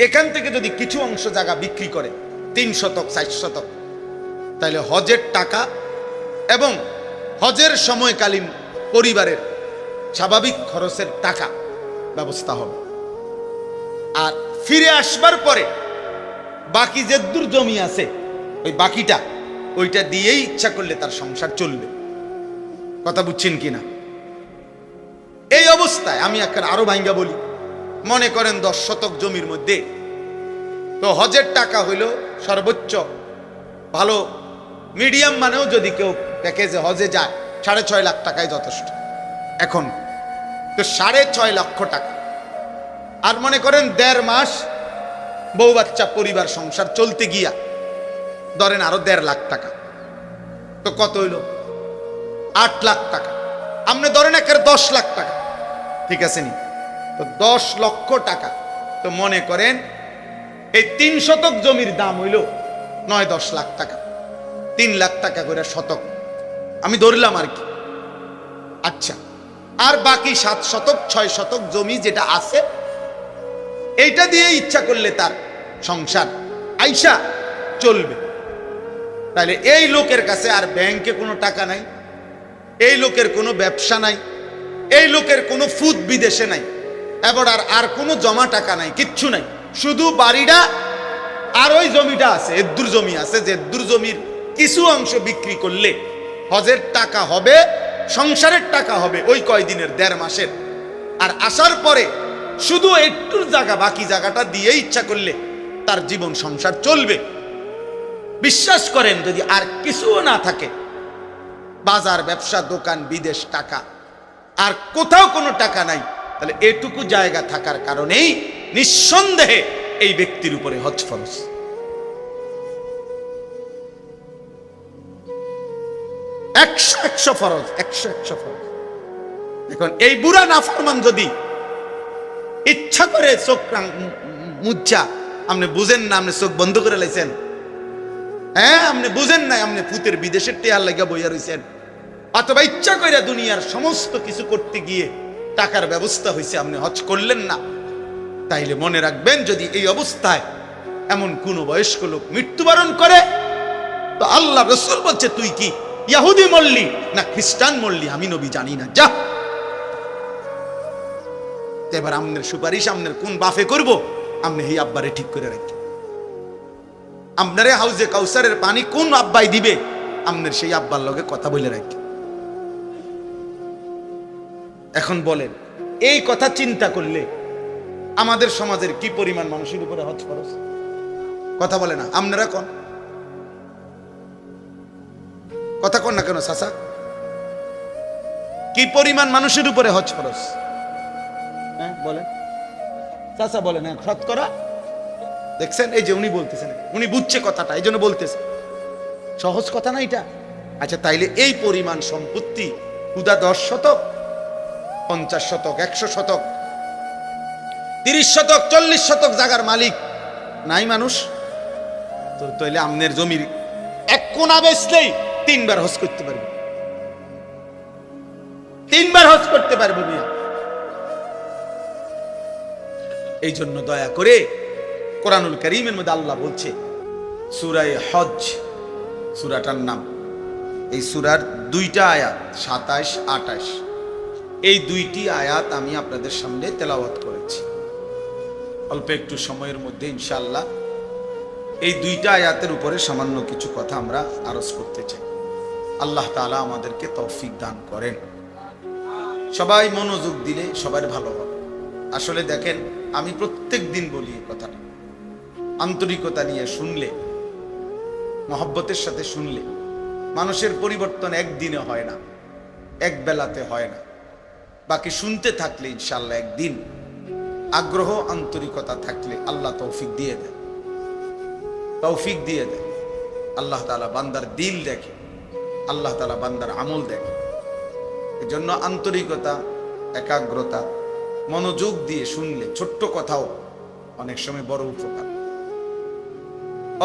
Speaker 2: এখান থেকে যদি কিছু অংশ জায়গা বিক্রি করে 3 শতক 4 শতক, তাহলে হজের টাকা এবং হজের সময়কালীন পরিবারের স্বাভাবিক খরচের টাকা ব্যবস্থা হবে। আর ফিরে আসবার পরে বাকি যে দূর জমি আছে ওই বাকিটা ওইটা দিয়েই ইচ্ছা করলে তার সংসার চলবে। কথা বুঝছেন কিনা? এই অবস্থায় আমি একটা আরো ভাঙ্গা বলি, মনে করেন 10 শতক জমির মধ্যে তো হজের টাকা হইল সর্বোচ্চ ভালো মিডিয়াম মানেও যদি কেউ প্যাকেজে হজে যায় 6.5 লাখ টাকায় যথেষ্ট এখন, তো 6.5 লক্ষ টাকা। আর মনে করেন 1.5 মাস বউ বাচ্চা পরিবার সংসার চলতে গিয়া ধরেন আরো 1.5 লাখ টাকা, তো কত হইল? 8 লাখ টাকা। আপনি ধরেন একের 10 লাখ টাকা, ঠিক আছে নি? তো 10 লক্ষ টাকা। তো মনে করেন এই 3 শতক জমির দাম হইল 9-10 লাখ টাকা, 3 লাখ টাকা করে শতক, আমি ধরলাম আর কি। আচ্ছা, আর বাকি 7 শতক 6 শতক জমি যেটা আছে এইটা দিয়ে ইচ্ছা করলে তার সংসার আইসা চলবে। তাহলে এই লোকের কাছে আর ব্যাংকে কোনো টাকা নাই, এই লোকের কোনো ব্যবসা নাই, এই লোকের কোনো ফুদ বিদেশে নাই, এবার আর কোনো জমা টাকা নাই, কিচ্ছু নাই, শুধু বাড়িটা আর ওই জমিটা আছে, এদ্দুর জমি আছে, যে এদ্দুর জমির কিছু অংশ বিক্রি করলে হজের টাকা হবে, সংসারের টাকা হবে ওই কয়দিনের 1.5 মাসের। আর আসার পরে শুধু একটুর জায়গা, বাকি জায়গাটা দিয়ে ইচ্ছা করলে তার জীবন সংসার চলবে। বিশ্বাস করেন যদি আর কিছুও না থাকে, বাজার ব্যবসা দোকান বিদেশ টাকা আর কোথাও কোনো টাকা নাই, তাহলে এটুকু জায়গা থাকার কারণেই নিঃসন্দেহে এই ব্যক্তির উপরে হজ ফরজ। একশো ফরজ, 100 ফরজ। এখন এই বুড়া নাফরমান যদি ইচ্ছা করে চোখ মুচ্ছা, আপনি বুঝেন না, আপনি চোখ বন্ধ করে লাইছেন, হ্যাঁ আপনি বুঝেন নাই, আপনি ফুতের বিদেশের টেয়ার লাগিয়া বইয়া রইছেন, অথবা ইচ্ছা করে দুনিয়ার সমস্ত কিছু করতে গিয়ে টাকার ব্যবস্থা হয়েছে, আপনি হজ করলেন না, তাইলে মনে রাখবেন যদি এই অবস্থায় এমন কোন বয়স্ক লোক মৃত্যুবরণ করে, তো আল্লাহ রাসূল বলছে তুই কি ইহুদি মরলি না খ্রিস্টান মরলি, আমি নবী জানি না, যা। এবার আমনের সুপারিশ আমনের কোন বাফে করব, আমনে এই আব্বারে ঠিক করে রাখি। আপনারে হাউজে কাউসারের পানি কোন আব্বাই দিবে, আমনের সেই আব্বার লগে কথা বলে রাখি। এখন বলেন, এই কথা চিন্তা করলে আমাদের সমাজের কি পরিমাণ মানুষের উপরে হজ ফরজ? কথা বলে না, আপনারা কোন কথা কোন না কেন চাচা, কি পরিমাণ মানুষের উপরে হজ ফরজ? হ্যাঁ বলেন চাচা, বলেন। হ্যাঁ, শতকরা দেখছেন, এই যে উনি বলতেছেন, উনি বুঝছে কথাটা, এই জন্য বলতেছে, সহজ কথা না এটা। আচ্ছা, তাইলে এই পরিমাণ সম্পত্তি হুদা 10 শতক 50 শতক 100 শতক 30 শতক 40 শতক জায়গার মালিক নাই মানুষ, তো তাইলে আমনের জমির এক কোনা বেচলেই 3 বার হজ করতে পারবে, 3 বার হজ করতে পারবে মিয়া। এই জন্য দয়া করে কোরআনুল কারীমের মধ্যে আল্লাহ বলছে, সূরা হজ সূরাটার নাম, এই সূরার 2টা আয়াত 27-28, এই 2টি আয়াত আমি আপনাদের সামনে তেলাওয়াত করেছি অল্প একটু সময়ের মধ্যে ইনশাআল্লাহ। এই 2টা আয়াতের উপরে সামান্য কিছু কথা আমরা আরজ করতে চাই। আল্লাহ তাআলা আমাদেরকে তৌফিক দান করেন। সবাই মনোযোগ দিলে সবার ভালো হবে। আসলে দেখেন, আমি প্রত্যেক দিন বলি এই কথাটা, আন্তরিকতা নিয়ে শুনলে, মহব্বতের সাথে শুনলে মানুষের পরিবর্তন একদিনে হয় না। এক বেলাতে হয় না, বাকি শুনতে থাকলে ইনশাল্লাহ একদিন আগ্রহ আন্তরিকতা থাকলে আল্লাহ তৌফিক দিয়ে দেয়, তৌফিক দিয়ে দেয়। আল্লাহ তাআলা বান্দার দিল দেখে, আল্লাহ তাআলা বান্দার আমল দেখে। এজন্য আন্তরিকতা, একাগ্রতা, মনোযোগ দিয়ে শুনলে ছোট্ট কথাও অনেক সময় বড় উপকার।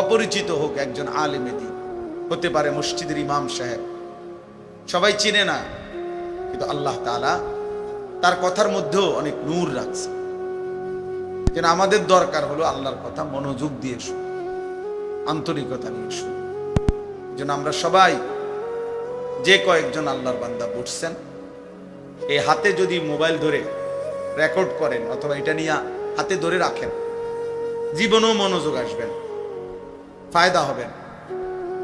Speaker 2: অপরিচিত হোক একজন আলেমে দ্বীন, হতে পারে মসজিদের ইমাম সাহেব, সবাই চিনে না, কিন্তু আল্লাহ তাআলা তার কথার মধ্যেও অনেক নূর রাখছে। যেন আমাদের দরকার হলো আল্লাহর কথা মনোযোগ দিয়ে শুন, আন্তরিকতা নিয়ে শুন। যেন আমরা সবাই যে কয়েকজন আল্লাহর বান্দা বসছেন, এই হাতে যদি মোবাইল ধরে রেকর্ড করেন অথবা এটা নিয়ে হাতে ধরে রাখেন, জীবনেও মনোযোগ আসবেন, ফায়দা হবেন।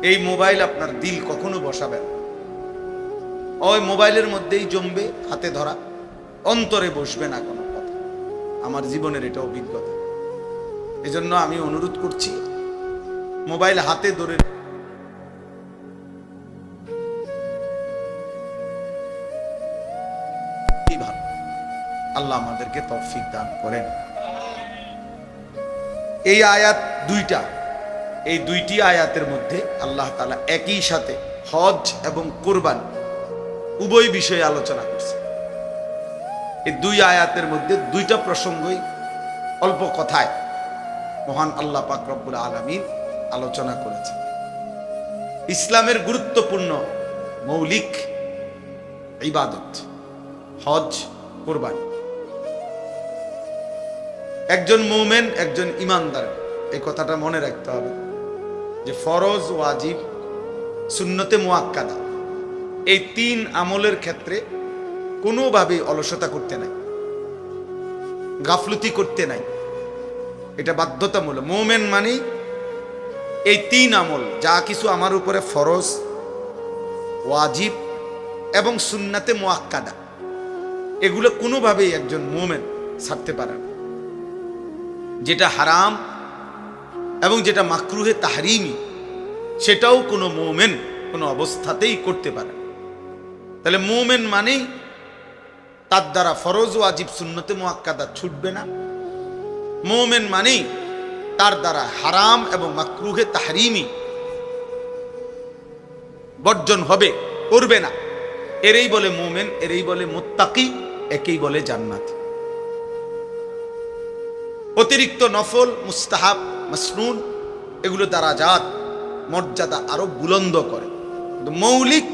Speaker 2: এই মোবাইল আপনার দিল কখনো বসাবেন, ওই মোবাইলের মধ্যেই জমবে, হাতে ধরা, অন্তরে বসবে না কোনো কথা। আমার জীবনের এটা অভিজ্ঞতা। এজন্য আমি অনুরোধ করছি, মোবাইল হাতে ধরে ভালো। আল্লাহ আমাদেরকে তৌফিক দান করেন। এই আয়াত দুইটা, এই দুইটি আয়াতের মধ্যে আল্লাহ তাআলা একই সাথে হজ এবং কুরবানি উভয় বিষয়ে আলোচনা করছে। এই দুই আয়াতের মধ্যে দুইটা প্রসঙ্গই অল্প কথায় মহান আল্লাহ পাক রব্বুল আলামিন আলোচনা করেছেন। ইসলামের গুরুত্বপূর্ণ মৌলিক ইবাদত হজ, কুরবানি। একজন মুমিন, একজন ঈমানদার এই কথাটা মনে রাখতে হবে যে ফরজ, ওয়াজিব, সুন্নতে মুআক্কাদা এই তিন আমলের ক্ষেত্রে কোনোভাবেই অলসতা করতে নাই, গাফলতি করতে নাই। এটা বাধ্যতামূলক। মুমিন মানে এই তিন আমল, যা কিছু আমার উপরে ফরজ, ওয়াজিব এবং সুন্নাতে মুআক্কাদা, এগুলো কোনোভাবেই একজন মুমিন ছাড়তে পারে না। যেটা হারাম এবং যেটা মাকরুহে তাহরিমি, সেটাও কোনো মুমিন কোনো অবস্থাতেই করতে পারে না। তাহলে মুমিন মানেই তার দ্বারা ফরজ, ওয়াজিব, সুন্নতে মুআক্কাদা ছুটবে না। মুমিন মানেই তার দ্বারা হারাম এবং মাকরুহে তাহরিমি বর্জন হবে, করবে না। এরই বলে মুমিন, এরই বলে মুত্তাকি, একেই বলে জান্নাতি। অতিরিক্ত নফল, মুস্তাহাব, মাসনুন এগুলো দারাজাত, মর্যাদা আরো বুলন্দ করে, কিন্তু মৌলিক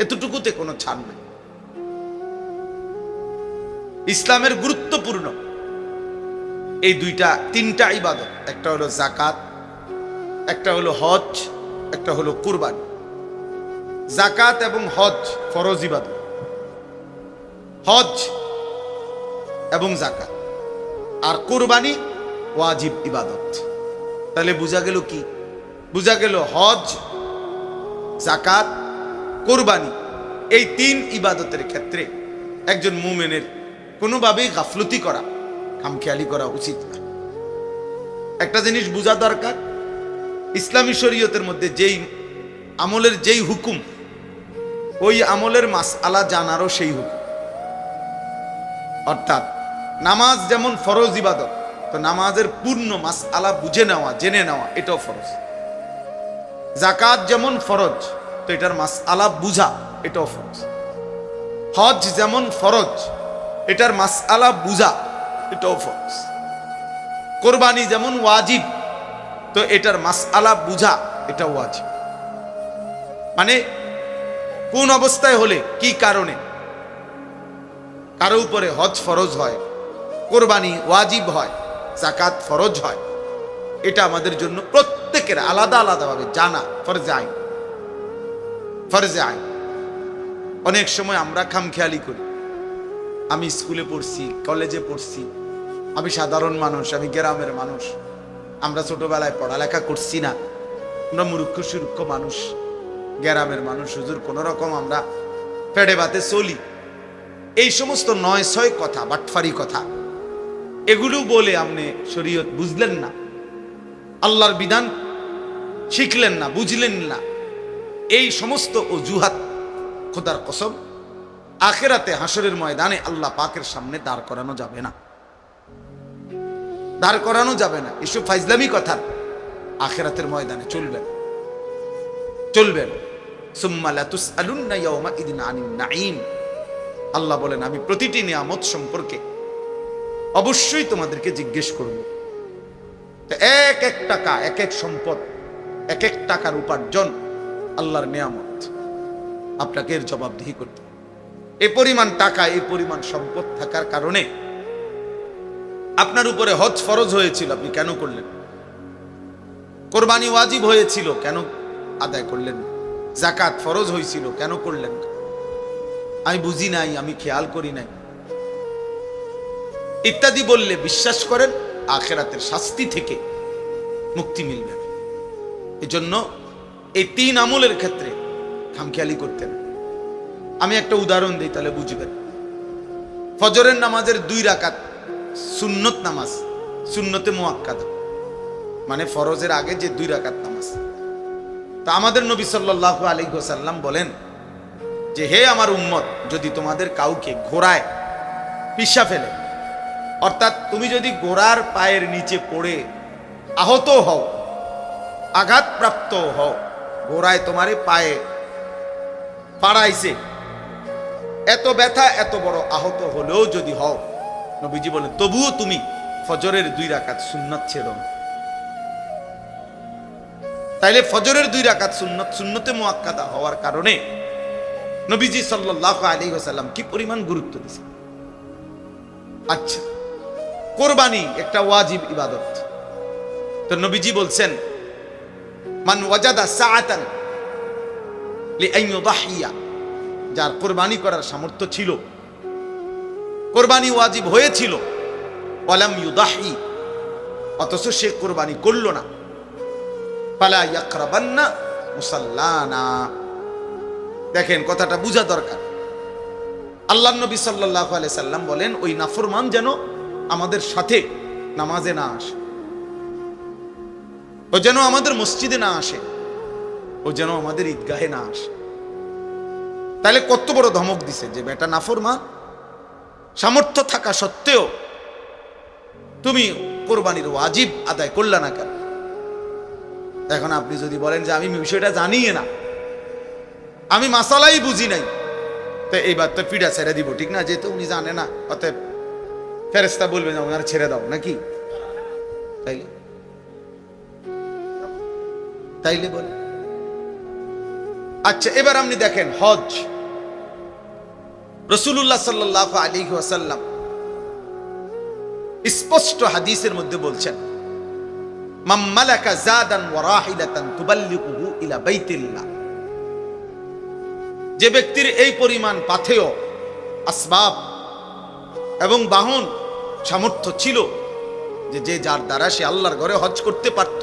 Speaker 2: এতটুকুতে কোনো ছাড় নাই। ইসলামের গুরুত্বপূর্ণ এই তিনটা ইবাদত, একটা হলো যাকাত, একটা হলো হজ, একটা হলো কুরবানি। যাকাত এবং হজ ফরজ ইবাদত, হজ এবং যাকাত, আর কুরবানি ওয়াজিব ইবাদত। তাহলে বোঝা গেল কি? বোঝা গেল হজ, যাকাত, কুরবানি এই তিন ইবাদতের ক্ষেত্রে একজন মুমিনের কোনোভাবেই গাফলতি করা, খামখেয়ালি করা উচিত না। একটা জিনিস বোঝা দরকার, ইসলামী শরীয়তের মধ্যে যেই আমলের যেই হুকুম, ওই আমলের মাসআলা জানারও সেই হুকুম। অর্থাৎ নামাজ যেমন ফরজ ইবাদত, তো নামাজের পূর্ণ মাসআলা বুঝে নেওয়া, জেনে নেওয়া এটাও ফরজ। যাকাত যেমন ফরজ, তো এটার মাসআলা বুঝা এটাও ফরজ। হজ যেমন ফরজ, এটার মাসআলা বুঝা এটাও ফরজ। কুরবানি যেমন ওয়াজিব, তো এটার মাসআলা বুঝা এটা ওয়াজিব। মানে কোন অবস্থায় হলে, কি কারণে কারো উপরে হজ ফরজ হয়, কুরবানি ওয়াজিব হয়, যাকাত ফরজ হয়, এটা আমাদের জন্য প্রত্যেকের আলাদা আলাদাভাবে জানা ফরজে আইন, ফরজে আইন। অনেক সময় আমরা খামখেয়ালি করি। আমি স্কুলে পড়ছি, কলেজে পড়ছি, আমি সাধারণ মানুষ, আমি গ্রামের মানুষ, আমরা ছোটবেলায় পড়ালেখা করছি না, আমরা মূর্খ সুরুক্ষ মানুষ, গ্রামের মানুষ, হুজুর কোন রকম আমরা পেটে ভাতে চলি। এই সমস্ত ৯-৬ কথা, বাটফারি কথা, এগুলো বলে আপনি শরীয়ত বুঝলেন না, আল্লাহর বিধান শিখলেন না, বুঝলেন না। এই সমস্ত অজুহাত খোদার কসম আখিরাতে হাসরের ময়দানে আল্লাহ পাকের সামনে দাঁড় করানো যাবে না, দাঁড় করানো যাবে না। এসব ফাইজলামি কথা আখিরাতের ময়দানে চলবে না, চলবে না। সুম্মা লাতুসআলুন্না ইয়াওমাইদিন আনিন নাঈম। আল্লাহ বলেন, আমি প্রতিটি নিয়ামত সম্পর্কে অবশ্যই তোমাদেরকে জিজ্ঞেস করব। এক এক টাকা, এক এক সম্পদ, এক এক টাকার উপার্জন আল্লাহর নিয়ামত, আপনাকে এর জবাবদিহি করতে। এই পরিমাণ টাকা, এই পরিমাণ সম্পদ থাকার কারণে আপনার উপরে হজ ফরজ হয়েছিল, আপনি কেন করলেন? কোরবানি ওয়াজিব হয়েছিল, কেন আদায় করলেন? যাকাত ফরজ হয়েছিল, কেন করলেন? আমি বুঝি নাই, আমি খেয়াল করি নাই, ইত্যাদি বললে বিশ্বাস করেন আখিরাতের শাস্তি থেকে মুক্তি মিলবে না। এজন্য এই 3 আমলের ক্ষেত্রে খামখেয়ালি করতেন। আমি একটা উদাহরণ দিই, তাহলে বুঝবেন। ফজরের নামাজের 2 রাকাত সুন্নত নামাজ, সুন্নতে মুআক্কাদা, মানে ফরজের আগে যে 2 রাকাত নামাজ। তা আমাদের নবী সাল্লাল্লাহু আলাইহি ওয়াসাল্লাম বলেন যে, হে আমার উম্মত, যদি তোমাদের কাউকে ঘোড়ায় পিষা ফেলে, অর্থাৎ তুমি যদি ঘোড়ার পায়ের নিচে পড়ে আহত হও, আঘাতপ্রাপ্ত হও, ঘোড়ায় তোমারে পায়ে পাড়াইছে, এত ব্যথা, এত বড় আহত হলেও যদি হও, নবীজি বলেন তবুও তুমি ফজরের 2 রাকাত সুন্নাত ছেড়ো না। তাইলে ফজরের 2 রাকাত সুন্নাত, সুন্নতে মুআক্কাদা হওয়ার কারণে নবীজি সাল্লাল্লাহু আলাইহি ওয়াসাল্লাম কি পরিমাণ গুরুত্ব দিয়েছেন। আচ্ছা, কোরবানি একটা ওয়াজিব ইবাদত। তো নবীজি বলছেন, মান ওয়াজাদা সাআতান লিআন ইউদাহিয়া, যার কোরবানি করার সামর্থ্য ছিল, কোরবানি ওয়াজিব হয়েছিল, ওয়ালাম ইউদাহি, অথচ সে কোরবানি করল না, ফালা ইয়াকরাবান্না মুসাল্লানা। দেখেন, কথাটা বোঝা দরকার। আল্লাহর নবী সাল্লাল্লাহু আলাইহি সাল্লাম বলেন, ওই নাফরমান যেন আমাদের সাথে নামাজে না আসে, ও যেন আমাদের মসজিদে না আসে, ও যেন আমাদের ঈদগাহে না আসে। তাহলে কত বড় ধমক দিছে যে বেটা নাফরমান, সামর্থ্য থাকা সত্ত্বেও তুমি কোরবানির ওয়াজিব আদায় করলা না কেন? এখন আপনি যদি বলেন যে আমি বিষয়টা জানি না, আমি মাসালাই বুঝি নাই, তো এইবার তো পিঠা ছেড়ে দিব, ঠিক না? যেহেতু উনি জানে না, অতএব ফেরেশতা বলবে না ওনার ছেড়ে দাও, নাকি? তাইলে তাইলে বলে। আচ্ছা, এবার আপনি দেখেন হজ। রাসূলুল্লাহ সাল্লাল্লাহু আলাইহি ওয়াসাল্লাম স্পষ্ট হাদিসের মধ্যে বলছেন, মান মালাকা জাদান ওয়া রাহিলাতান তুবাল্লিগুহু ইলা বাইতিল্লাহ। যে ব্যক্তির এই পরিমাণ পাথেয়, আসবাব এবং বাহন সামর্থ্য ছিল যে যার দ্বারা সে আল্লাহর ঘরে হজ করতে পারত,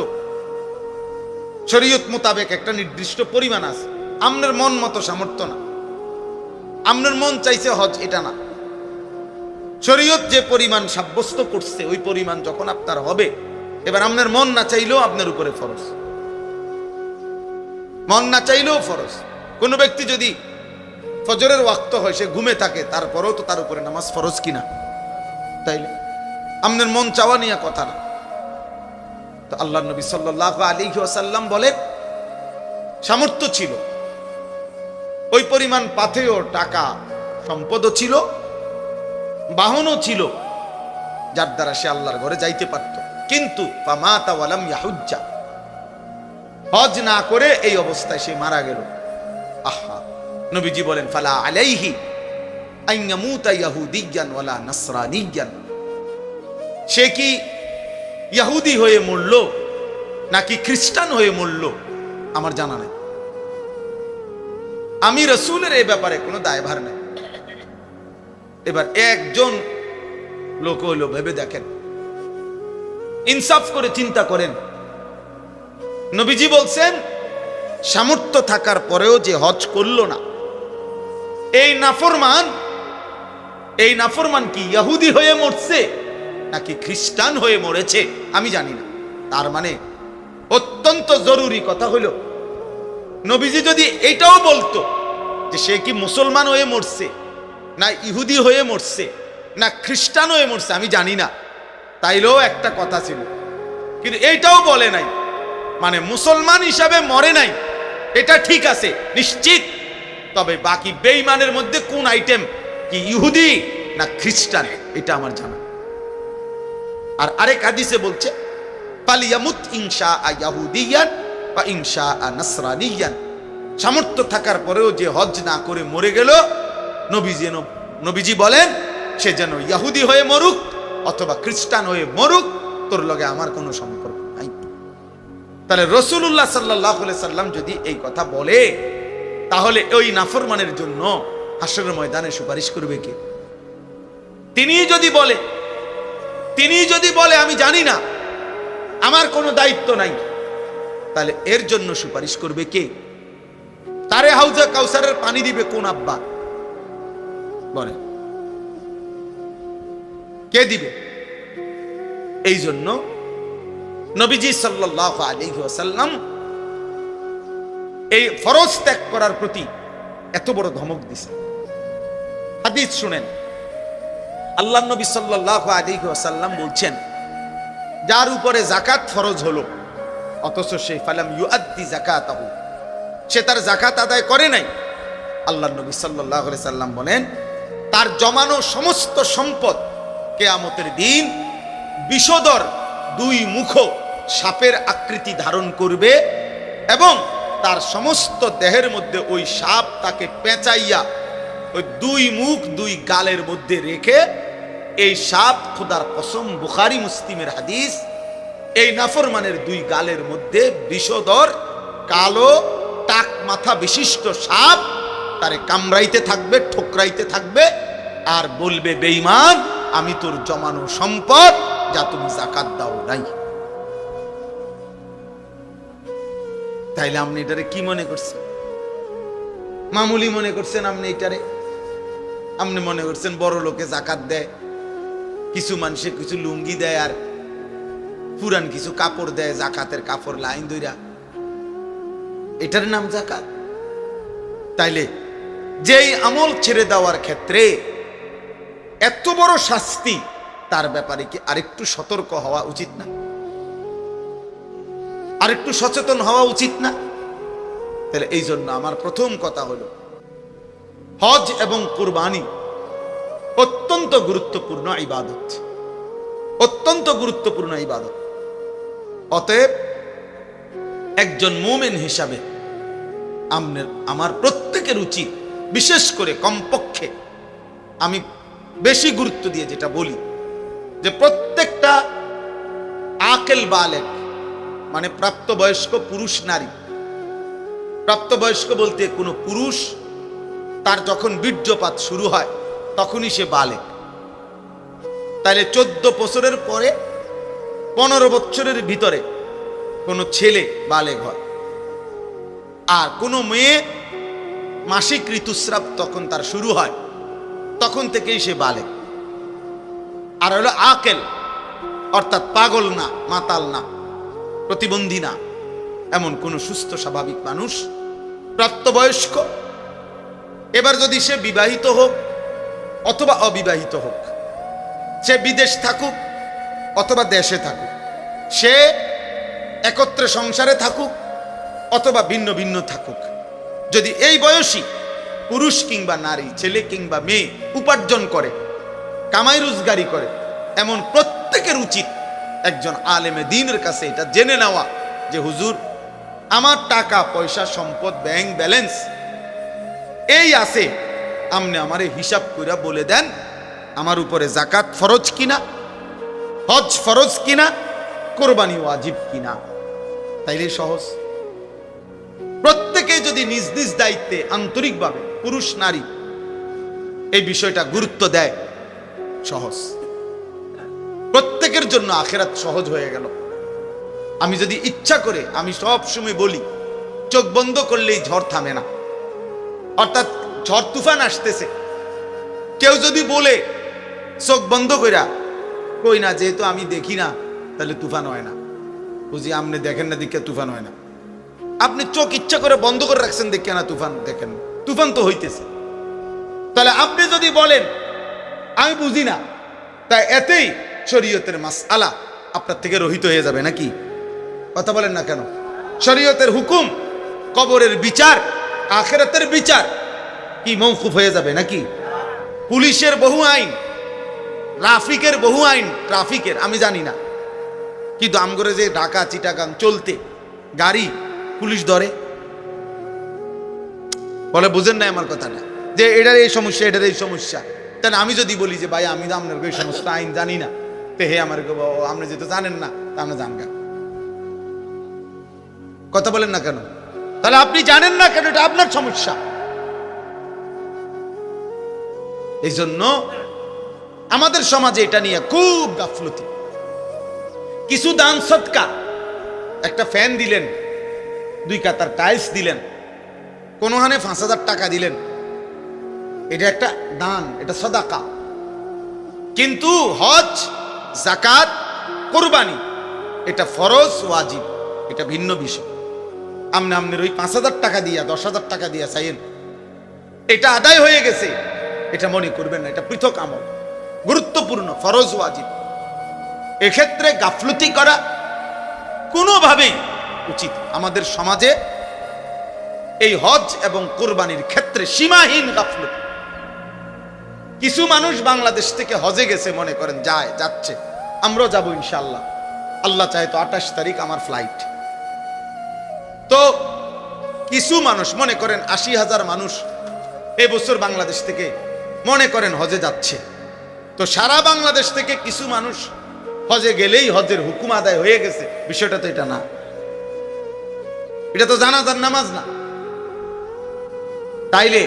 Speaker 2: শরীয়ত মোতাবেক একটা নির্দিষ্ট পরিমাণ আছে, আপনার মন মতো সামর্থ্য না, আপনার মন চাইছে হজ, এটা না। শরীয়ত যে পরিমাণ সাব্যস্ত করছে ওই পরিমাণ যখন আপনার হবে, এবার আপনার মন না চাইলেও আপনার উপরে ফরজ, মন না চাইলেও ফরজ। কোন ব্যক্তি যদি ফজরের ওয়াক্ত হয়, সে ঘুমে থাকে, তারপরেও তো তার উপরে নামাজ ফরজ কিনা? তাইলে আপনার মন চাওয়া নিয়ে কথা না। তো আল্লাহর নবী সাল্লাল্লাহু আলাইহি ওয়াসাল্লাম বলেন, সামর্থ্য ছিল, ওই পরিমাণ পাথেয়, টাকা, সম্পদও ছিল, বাহনও ছিল, যার দ্বারা সে আল্লাহর ঘরে যাইতে পারত, কিন্তু ফামাতা ওয়ালাম ইয়াহুজ্জা, হজ না করে এই অবস্থায় সে মারা গেল। আহা, নবীজি বলেন, ফালা আলাইহি আন ইয়ামুতা ইয়াহুদিয়ান ওয়ালা নাসরানিয়ান। সে কি ইহুদি হয়ে মরল নাকি খ্রিস্টান হয়ে মরল আমার জানা নেই, আমি রাসূলের এই ব্যাপারে কোনো দায়ভার নেই। এবার একজন লোক হইল, ভেবে দেখেন, ইনসাফ করে চিন্তা করেন। নবীজি বলছেন, সামর্থ্য থাকার পরেও যে হজ করলো না, এই নাফরমান কি ইহুদি হয়ে মরছে নাকি খ্রিস্টান হয়ে মরেছে আমি জানি না। তার মানে অত্যন্ত জরুরি কথা হলো, নবীজি যদি এইটাও বলতো যে সে কি মুসলমান হয়ে মরছে না ইহুদি হয়ে মরছে না খ্রিস্টান হয়ে মরছে আমি জানি না, তাইলেও একটা কথা ছিল। কিন্তু এইটাও বলে নাই মানে মুসলমান হিসাবে মরে নাই, এটা ঠিক আছে নিশ্চিত। তবে বাকি বেঈমানের মধ্যে কোন আইটেম, কি ইহুদি না খ্রিস্টান, এটা আমার জানা। আর আরেক হাদিসে বলছে ফালিয়ামুত ইনশা ইয়াহুদিয়ান বা ইনশা নাসরানিয়ান, সামর্থ্য থাকার পরেও যে হজ না করে মরে গেল, নবীজি বলেন সে যেন ইহুদি হয়ে মরুক অথবা খ্রিস্টান হয়ে মরুক, তোর লগে আমার কোনো সম্পর্ক নাই। তাহলে রাসূলুল্লাহ সাল্লাল্লাহু আলাইহি সাল্লাম যদি এই কথা বলে, তাহলে ওই নাফরমানের জন্য হাশরের ময়দানে সুপারিশ করবে কে? তিনি যদি বলে আমি জানি না, আমার কোনো দায়িত্ব নাই, তাহলে এর জন্য সুপারিশ করবে কে? তারে হাউজে কাউসারের পানি দিবে কোন আব্বা? বলে কে দিবে? এই জন্য নবীজি সাল্লাল্লাহু আলাইহি ওয়াসাল্লাম এই ফরজ ত্যাগ করার প্রতি এত বড় ধমক দিছে। হাদিস শুনেন, আল্লাহর নবী সাল্লাল্লাহু আলাইহি ওয়াসাল্লাম বলছেন, যার উপরে যাকাত ফরজ হলো অথচ সে ফালাম ইউআদ্দি যাকাতাহু, সে তার যাকাত আদায় করে নাই, আল্লাহর নবী সাল্লাল্লাহু আলাইহি সাল্লাম বলেন তার জমানো সমস্ত সম্পদ কিয়ামতের দিন বিষধর দুই মুখ সাপের আকৃতি ধারণ করবে এবং তার সমস্ত দেহের মধ্যে ওই সাপ তাকে পেঁচাইয়া ওই দুই মুখ দুই গালের মধ্যে রেখে, এই সাপ, খোদার কসম বুখারী মুসলিমের হাদিস, এই নাফরমানের দুই গালের মধ্যে বিষধর কালো টাক মাথা বিশিষ্ট সাপ তারে কামড়াইতে থাকবে, ঠোকরাইতে থাকবে আর বলবে, বেঈমান আমি তোর জমানো সম্পদ যা তুমি যাকাত দাও নাই। তাইলে আপনি এটারে কি মনে করছেন? মামুলি মনে করছেন আপনি এটারে? আপনি মনে করছেন বড় লোকে যাকাত দেয়, কিছু মানুষে কিছু লুঙ্গি দেয় আর পুরান কিছু কাপড় দেয়, যাকাতের কাপড় লাইন দইরা, এটার নাম যাকাত? তাইলে যেই আমল ছেড়ে দেওয়ার ক্ষেত্রে এত বড় শাস্তি, তার ব্যাপারে কি আরেকটু সতর্ক হওয়া উচিত না? আরেকটু সচেতন হওয়া উচিত না? তাহলে এই জন্য আমার প্রথম কথা হলো, হজ এবং কুরবানি অত্যন্ত গুরুত্বপূর্ণ ইবাদত, অত্যন্ত গুরুত্বপূর্ণ ইবাদত। অতএব একজন মুমিন হিসাবে আমার প্রত্যেকের উচিত, বিশেষ করে কমপক্ষে আমি বেশি গুরুত্ব দিয়ে যেটা বলি, যে প্রত্যেকটা আকেল বালেগ মানে প্রাপ্তবয়স্ক পুরুষ নারী, প্রাপ্তবয়স্ক বলতে কোনো পুরুষ তার যখন বীর্যপাত শুরু হয় তখনই সে বালেগ। তাহলে 14 বছরের পরে 15 বছরের ভিতরে কোনো ছেলে বালেগ হয়, আর কোনো মেয়ে মাসিক ঋতুস্রাব তখন তার শুরু হয়, তখন থেকেই সে বালেগ। আর হলো আকেল, অর্থাৎ পাগল না, মাতাল না, প্রতিবন্ধী না, এমন কোন সুস্থ স্বাভাবিক মানুষ প্রাপ্তবয়স্ক। এবার যদি সে বিবাহিত হোক অথবা অবিবাহিত হোক, সে বিদেশ থাকুক অথবা দেশে থাকুক, সে একত্রে সংসারে থাকুক অথবা ভিন্ন ভিন্ন থাকুক, যদি এই বয়সী পুরুষ কিংবা নারী, ছেলে কিংবা মেয়ে উপার্জন করে, কামাই রোজগারি করে, এমন প্রত্যেকের উচিত একজন আলেমে দ্বীনের কাছে এটা জেনে নেওয়া যে হুজুর আমার টাকা পয়সা সম্পদ ব্যাংক ব্যালেন্স এই আছে, আপনি আমারে হিসাব করে বলে দেন আমার উপরে যাকাত ফরজ কিনা, হজ ফরজ কিনা, কোরবানি ওয়াজিব কিনা। তাইলে সহজ। প্রত্যেকে যদি নিজ নিজ দায়িত্বে আন্তরিকভাবে পুরুষ নারী এই বিষয়টা গুরুত্ব দেয়, সহজ, প্রত্যেকের জন্য আখিরাত সহজ হয়ে গেল। আমি যদি ইচ্ছা করে, আমি সব সময় বলি, চোখ বন্ধ করলেই ঝড় থামে না, অর্থাৎ ঝড় তুফান আসতেছে, কেউ যদি বলে চোখ বন্ধ কইরা, কই না যেহেতু আমি দেখি না তাহলে তুফান হয় না, বুঝি আপনি দেখেন না দেখে তুফান হয় না, আপনি চোখ ইচ্ছা করে বন্ধ করে রাখছেন দেখে না তুফান দেখেন, তুফান তো হইতেছে। তাহলে আপনি যদি বলেন আমি বুঝি না, তাই এতেই শরীয়তের মাসআলা আপনার থেকে রহিত হয়ে যাবে নাকি? কথা বলেন না কেন? শরীয়তের হুকুম, কবরের বিচার, আখিরাতের বিচার কি মওকুফ হয়ে যাবে নাকি? পুলিশের বহু আইন, ট্রাফিকের বহু আইন, ট্রাফিকের আমি জানি না, কিন্তু আমগরে যে ঢাকা চিটাগাং চলতে গাড়ি পুলিশ ধরে, বলে বুঝেন না আমার কথাটা, যে এটার এই সমস্যা, এটার এই সমস্যা। তাহলে আমি যদি বলি যে ভাই আমি তো আপনার এই সমস্ত আইন জানি না, তে হে আমার আপনি যেহেতু জানেন না তা আপনি জানগা। কথা বলেন না কেন? তাহলে আপনি জানেন না কেন, এটা আপনার সমস্যা। এই জন্য আমাদের সমাজে এটা নিয়ে খুব গাফলতি। কিছু দান সৎকা, একটা ফ্যান দিলেন, 2 কাতার টাইলস দিলেন, কোনোখানে 5,000 টাকা দিলেন, এটা একটা দান, এটা সাদাকা। কিন্তু হজ, যাকাত, কুরবানি এটা ফরজ ওয়াজিব, এটা ভিন্ন বিষয়। আপনার ওই 5,000 টাকা দিয়া 10,000 টাকা দিয়া চাইেন এটা আদায় হয়ে গেছে, এটা মনে করবেন না, এটা পৃথক আমল, গুরুত্বপূর্ণ, ফরজ ওয়াজিব। এক্ষেত্রে গাফলতি করা কোনোভাবেই উচিত। আমাদের সমাজে এই হজ এবং কুরবানির ক্ষেত্রে সীমাহীন গাফলতি। কিছু মানুষ বাংলাদেশ থেকে হজে গেছে, মনে করেন যাচ্ছে, আমরাও যাবো ইনশাআল্লাহ, আল্লাহ চাহে তো 28 তারিখ আমার ফ্লাইট। তো কিছু মানুষ মনে করেন 80,000 মানুষ এবছর বাংলাদেশ থেকে মনে করেন হজে যাচ্ছে। তো সারা বাংলাদেশ থেকে কিছু মানুষ হজে গেলেই হজের হুকুম আদায় হয়ে গেছে, বিষয়টা তো এটা না। এটা তো জানাজার নামাজ না। তাইলে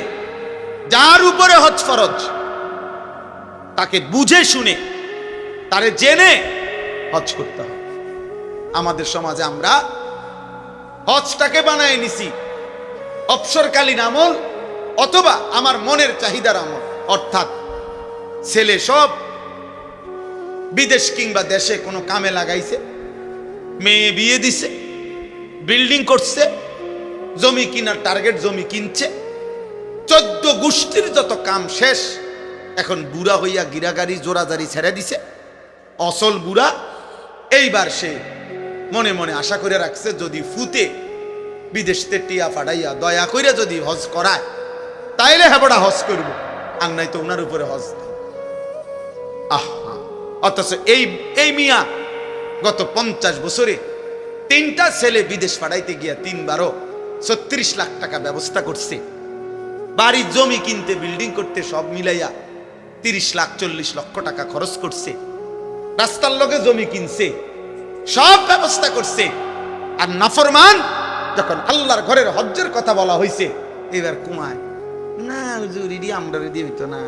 Speaker 2: যার উপরে হজ ফরজ তাকে বুঝে শুনে, তারে জেনে হজ করতে হবে। আমাদের সমাজে আমরা হজটাকে বানায় নিছি অবসরকালীন আমল অথবা আমার মনের চাহিদার আমল। অর্থাৎ ছেলে সব বিদেশ কিংবা দেশে কোনো কামে লাগাইছে, মেয়ে বিয়ে দিছে, বিল্ডিং করছে, জমি কিনার টার্গেট, জমি কিনছে, 14 গোষ্ঠীর যত কাম শেষ। এখন বুড়া হইয়া গিরাগাড়ি জোরাজারি ছেড়ে দিছে, অসল বুড়া। এইবার সে মনে মনে আশা করে রাখছে যদি ফুতে বিদেশতে টিয়া ফাটাইয়া দয়া করে যদি হজ করায় তাইলে হেবড়া হজ করব, আর নাই তো ওনার উপরে হজ। অথচ এই মিয়া গত 50 বছরে 3টা ছেলে বিদেশ পাঠাইতে গিয়া 3বারও 36 লাখ টাকা ব্যবস্থা করছে। বাড়ি জমি কিনতে, বিল্ডিং করতে সব মিলাইয়া 30 লাখ 40 লক্ষ টাকা খরচ করছে। রাস্তার লগে জমি কিনছে, সব ব্যবস্থা করছে। আর নাফরমান যখন আল্লাহর ঘরের হজ্জের কথা বলা হয়েছে, এবার কুমায় না, হুজুর ইডি আমরা দিয়ে হইতো না।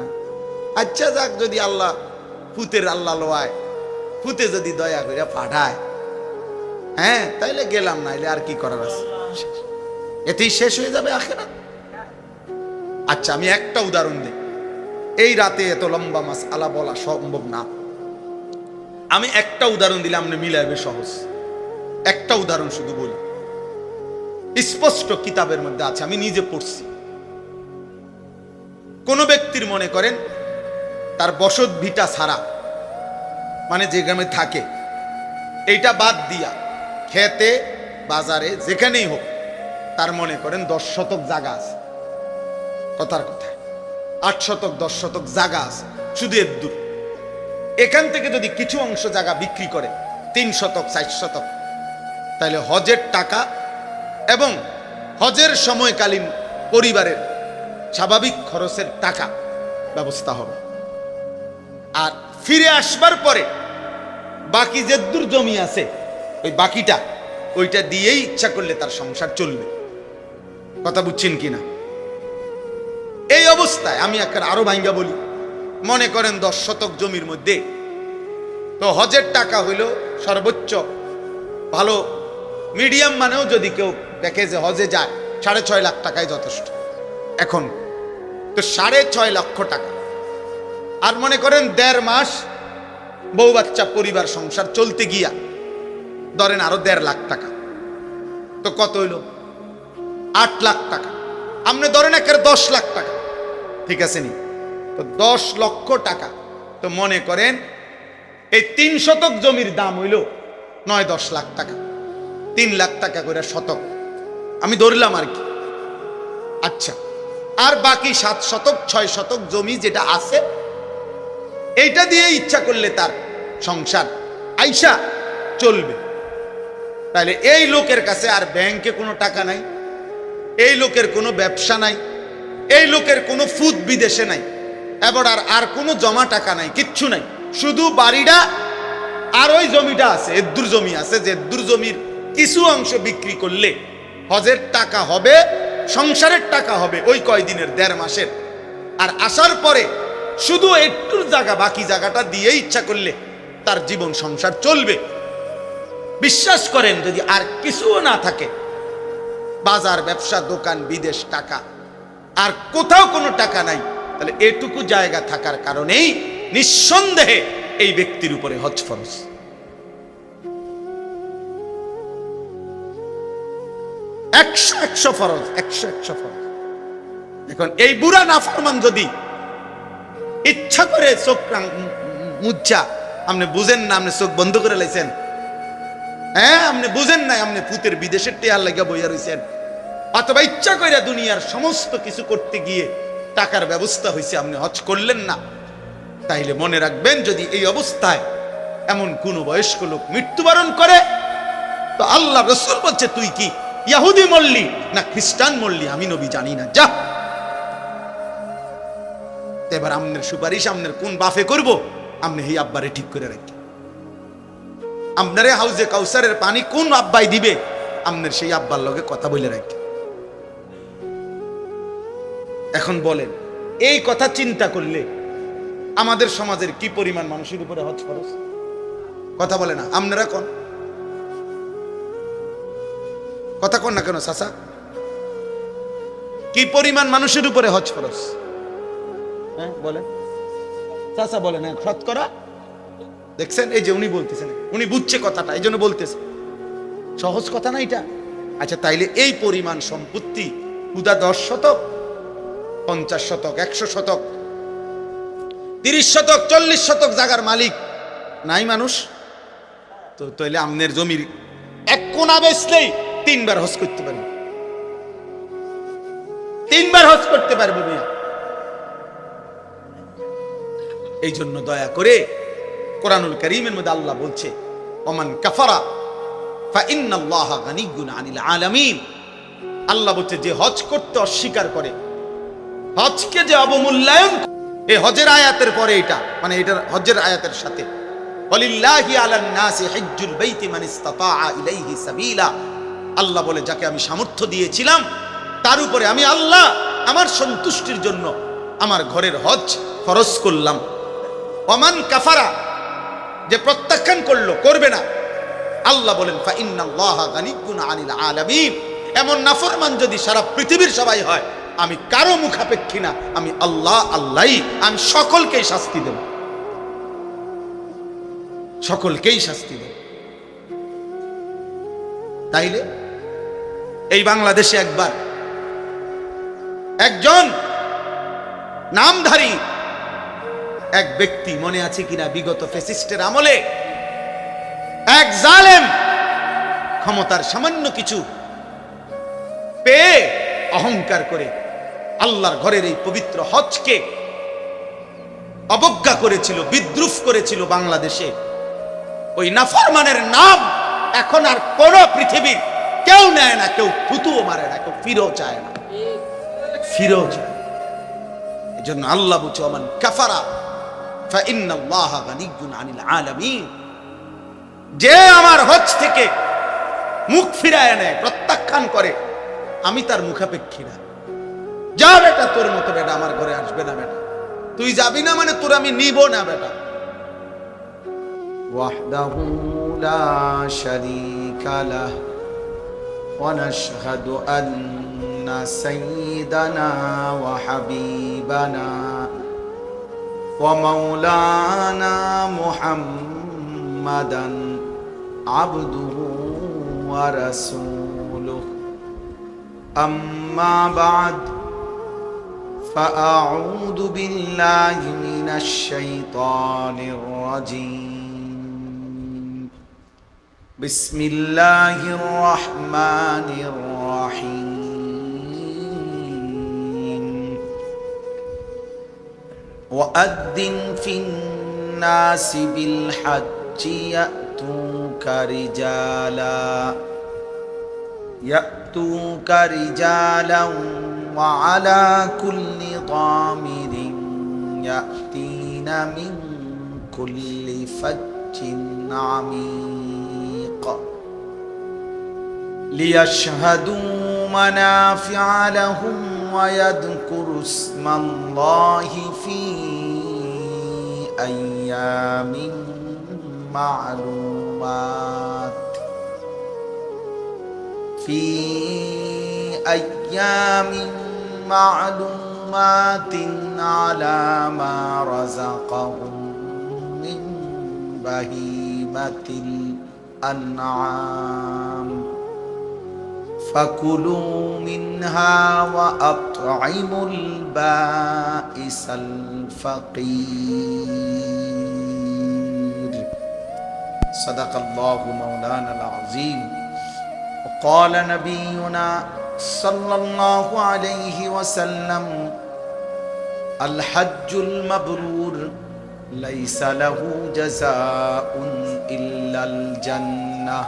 Speaker 2: আচ্ছা যাক, যদি আল্লাহ ফুতের আল্লাহ লোয়ায়, ফুতে যদি দয়া করে পাঠায়, হ্যাঁ তাইলে গেলাম, না এলে আর কি করার আছে, এতেই শেষ হয়ে যাবে আখিরাত। আচ্ছা আমি একটা উদাহরণ দিই, এই রাতে এত লম্বা মাসআলা বলা সম্ভব না। আমি একটা উদাহরণ দিলে আপনি মিলাইবে সহজ। একটা উদাহরণ শুধু বলি, স্পষ্ট কিতাবের মধ্যে আছে, আমি নিজে পড়ছি। কোন ব্যক্তির মনে করেন তার বসত ভিটা ছাড়া, মানে যে গ্রামে থাকে এইটা বাদ দিয়া খেতে বাজারে যেখানেই হোক তার মনে করেন 10 শতক জায়গা আছে। কথার কথা 8 শতক 10 শতক জায়গা আছে, শুধু এর দূর। এখান থেকে যদি কিছু অংশ জায়গা বিক্রি করে 3 শতক 4 শতক, তাহলে হজের টাকা এবং হজের সময়কালীন পরিবারের স্বাভাবিক খরচের টাকা ব্যবস্থা হবে। আর ফিরে আসবার পরে বাকি যে দূর জমি আছে ওই বাকিটা, ওইটা দিয়েই ইচ্ছা করলে তার সংসার চলবে। কথা বুঝছেন কিনা? এই অবস্থায় আমি একটা আরো ভাঙ্গা বলি, মনে করেন 10 শতক জমির মধ্যে তো হজের টাকা হইল সর্বোচ্চ ভালো মিডিয়াম, মানেও যদি কেউ দেখে যে হজে যায় 6.5 লাখ টাকায় যথেষ্ট এখন, তো 6.5 লক্ষ টাকা। আর মনে করেন 1.5 মাস বউ বাচ্চা পরিবার সংসার চলতে গিয়া ধরেন আরো 1.5 লাখ টাকা, তো কত হইল? 8 লাখ টাকা। আপনি ধরেন একের 10 লাখ টাকা, ঠিক আছে নি? তো 10 লক্ষ টাকা। তো মনে করেন এই 3 শতক জমির দাম হইল 9-10 লাখ টাকা, 3 লাখ টাকা করে শতক, আমি ধরলাম আর কি। আচ্ছা, আর বাকি 7 শতক 6 শতক জমি যেটা আছে, এইটা দিয়ে ইচ্ছা করলে তার সংসার আইসা চলবে। তাহলে এই লোকের কাছে আর ব্যাংকে কোনো টাকা নাই, এই লোকের কোনো ব্যবসা নাই, এই লোকের কোনো ফুদ বিদেশে নাই, এবার আর কোনো জমা টাকা নাই, কিচ্ছু নাই, শুধু বাড়িটা আর ওই জমিটা আছে, এদ্দুর জমি আছে, যে এদ্দুর জমির কিছু অংশ বিক্রি করলে হজের টাকা হবে, সংসারের টাকা হবে ওই কয়দিনের, 1.5 মাসের। আর আসার পরে শুধু একটুর জায়গা, বাকি জায়গাটা দিয়ে ইচ্ছা করলে তার জীবন সংসার চলবে। বিশ্বাস করেন, যদি আর কিছুও না থাকে, বাজার, ব্যবসা, দোকান, বিদেশ, টাকা, আর কোথাও কোনো টাকা নাই, তাহলে এটুকু জায়গা থাকার কারণেই নিঃসন্দেহে এই ব্যক্তির উপরে হজ ফরজ। একশো ফরজ, 100 ফরজ। এখন এই বুড়া নাফরমান যদি ইচ্ছা করে চোখ মুচ্ছা, আপনি বুঝেন না, আপনি চোখ বন্ধ করে লাইছেন, হ্যাঁ আপনি বুঝেন নাই, আপনি পুতের বিদেশের টেয়ার লাগা বইয়া রইছেন, অথবা ইচ্ছা করে দুনিয়ার সমস্ত কিছু করতে গিয়ে টাকার ব্যবস্থা হয়েছে, আপনি হজ করলেন না, তাইলে মনে রাখবেন, যদি এই অবস্থায় এমন কোন বয়স্ক লোক মৃত্যুবরণ করে, তো আল্লাহ রাসূল বলছে, তুই কি ইহুদি মরলি না খ্রিস্টান মরলি, আমি নবী জানি না, যা। এবার আমনের সুপারিশ আমনের কোন বাফে করব, আমনে এই আব্বারে ঠিক করে রাখি। আপনারে হাউজে কাউসারের পানি কোন আব্বাই দিবে, আমনের সেই আব্বার লগে কথা বলে রাখি। এখন বলেন, এই কথা চিন্তা করলে আমাদের সমাজের কি পরিমাণ মানুষের উপরে হজ ফরজ? কথা বলে না, আপনারা কোন কথা কোন না কেন চাচা, কি পরিমাণ মানুষের উপরে হজ ফরজ? হ্যাঁ বলেন চাচা, বলেন। হ্যাঁ, শতকরা দেখছেন, এই যে উনি বলতেছেন, উনি বুঝছে কথাটা, এই জন্য বলতেছে, সহজ কথা না এটা। আচ্ছা, তাইলে এই পরিমাণ সম্পত্তি, উদা 10 শতক, 50 শতক, 100 শতক, 30 শতক, 40 শতক জায়গার মালিক নাই মানুষ, তো তাইলে আমনের জমির 1 কোনা বেচলেই 3 বার হজ করতে পারবে, 3 বার হজ করতে পারবে মিয়া। এই জন্য দয়া করে কোরআনুল কারীমের মধ্যে আল্লাহ বলছে, ওমান কাফারা ফা ইন্নাল্লাহা গানিয়্যুন আনিল আলামিন। আল্লাহ বলছে, যে হজ করতে অস্বীকার করে, হজকে যে অবমূল্যায়ন, এই হজের আয়াতের পরে এটা, মানে এটা হজের আয়াতের সাথে, ওয়ালিল্লাহি আলান নাসি হিজ্জুল বাইতি মান ইসতাতাআ ইলাইহি সাবিলা। আল্লাহ বলে, যাকে আমি সামর্থ্য দিয়েছিলাম তার উপরে আমি আল্লাহ আমার সন্তুষ্টির জন্য আমার ঘরের হজ ফরজ করলাম। ওমান কাফারা, যে প্রত্যাখ্যান করলো, করবে না, আল্লাহ বলেন ফা ইন্নাল্লাহা গানিয়্যুন আনিল আলামিন। এমন নাফরমান যদি সারা পৃথিবীর সবাই হয়, আমি কারো মুখাপেক্ষী না, আমি আল্লাহ আল্লাহই, আমি সকলকেই শাস্তি দেব, সকলকেই শাস্তি দেব। তাইলে এই বাংলাদেশে একবার একজন নামধারী এক ব্যক্তি, মনে আছে কিনা, বিগত ফ্যাসিস্টের আমলে এক জালেম ক্ষমতার সামান্য কিছু পেয়ে অহংকার করে আল্লাহর ঘরের এই পবিত্র হজকে অবজ্ঞা করেছিল, বিদ্রুপ করেছিল বাংলাদেশে। ওই নাফরমানের নাম এখন আর কোন পৃথিবীর কেউ নেয় না, কেউ থুতুও মারে না, কেউ ফিরেও চায় না, ফিরেও চায়। এই জন্য আল্লাহ বলছে, ওমান কাফারা ফা ইন্নাল্লাহা গানিয়্যুন আনিল আলামিন। যে আমার হজ থেকে মুখ ফিরায় নেয়, প্রত্যাখ্যান করে, আমি তার মুখাপেক্ষী না। যা বেটা, তোর মতো বেটা আমার ঘরে আসবে না বেটা, তুই যাবি না মানে তোর আমি নিব না বেটা। ওয়াহদাহু লা শারীকা লাহ ওয়া নাশহাদু আন্না সাইয়্যিদানা ওয়া হাবিবানা ওয়া মাওলানা মুহাম্মাদান আবদুহু ওয়া রাসূলুহু। আম্মা বা'দ فأعوذ بالله من الشيطان الرجيم بسم الله الرحمن الرحيم وأذن في الناس بالحج يأتوك رجالا وعلى كل ضامر يأتين من كل فج عميق ليشهدوا منافع لهم ويذكروا اسم الله في أيام معلومات على ما رزقهم من بهيمة الأنعام فكلوا منها وأطعموا البائس الفقير صدق الله مولانا العظيم وقال نبينا صلى الله عليه وسلم الحج المبرور ليس له جزاء إلا الجنة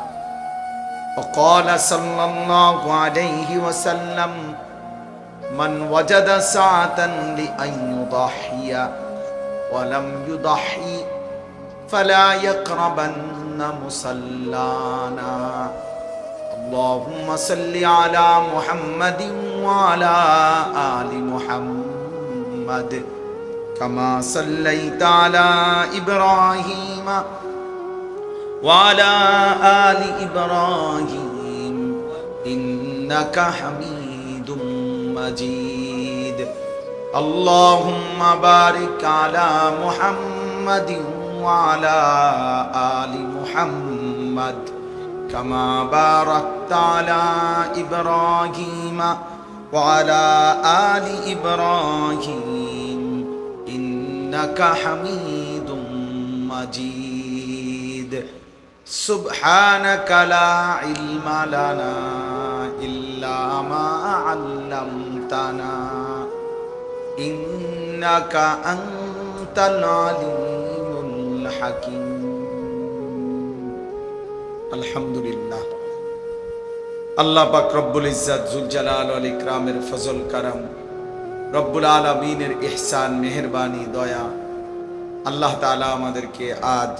Speaker 2: وقال صلى الله عليه وسلم من وجد ساعة لأن يضحي ولم يضحي فلا يقربن مصلانا اللهم صل على محمد وعلى آل محمد كما صليت على إبراهيم وعلى آل إبراهيم إنك حميد مجيد اللهم بارك على محمد وعلى آل محمد كما باركت على إبراهيم وعلى آل إبراهيم إنك حميد مجيد سبحانك لا علم لنا إلا ما علمتنا إنك أنت العليم الحكيم আলহামদুলিল্লাহ আল্লাহ পাক রব্বুল ইজ্জত জুল জালাল ওয়াল ইকরামের ফজল করম রব্বুল আলামিনের ইহসান মেহেরবানি দয়া আল্লাহ তাআলা আমাদেরকে আজ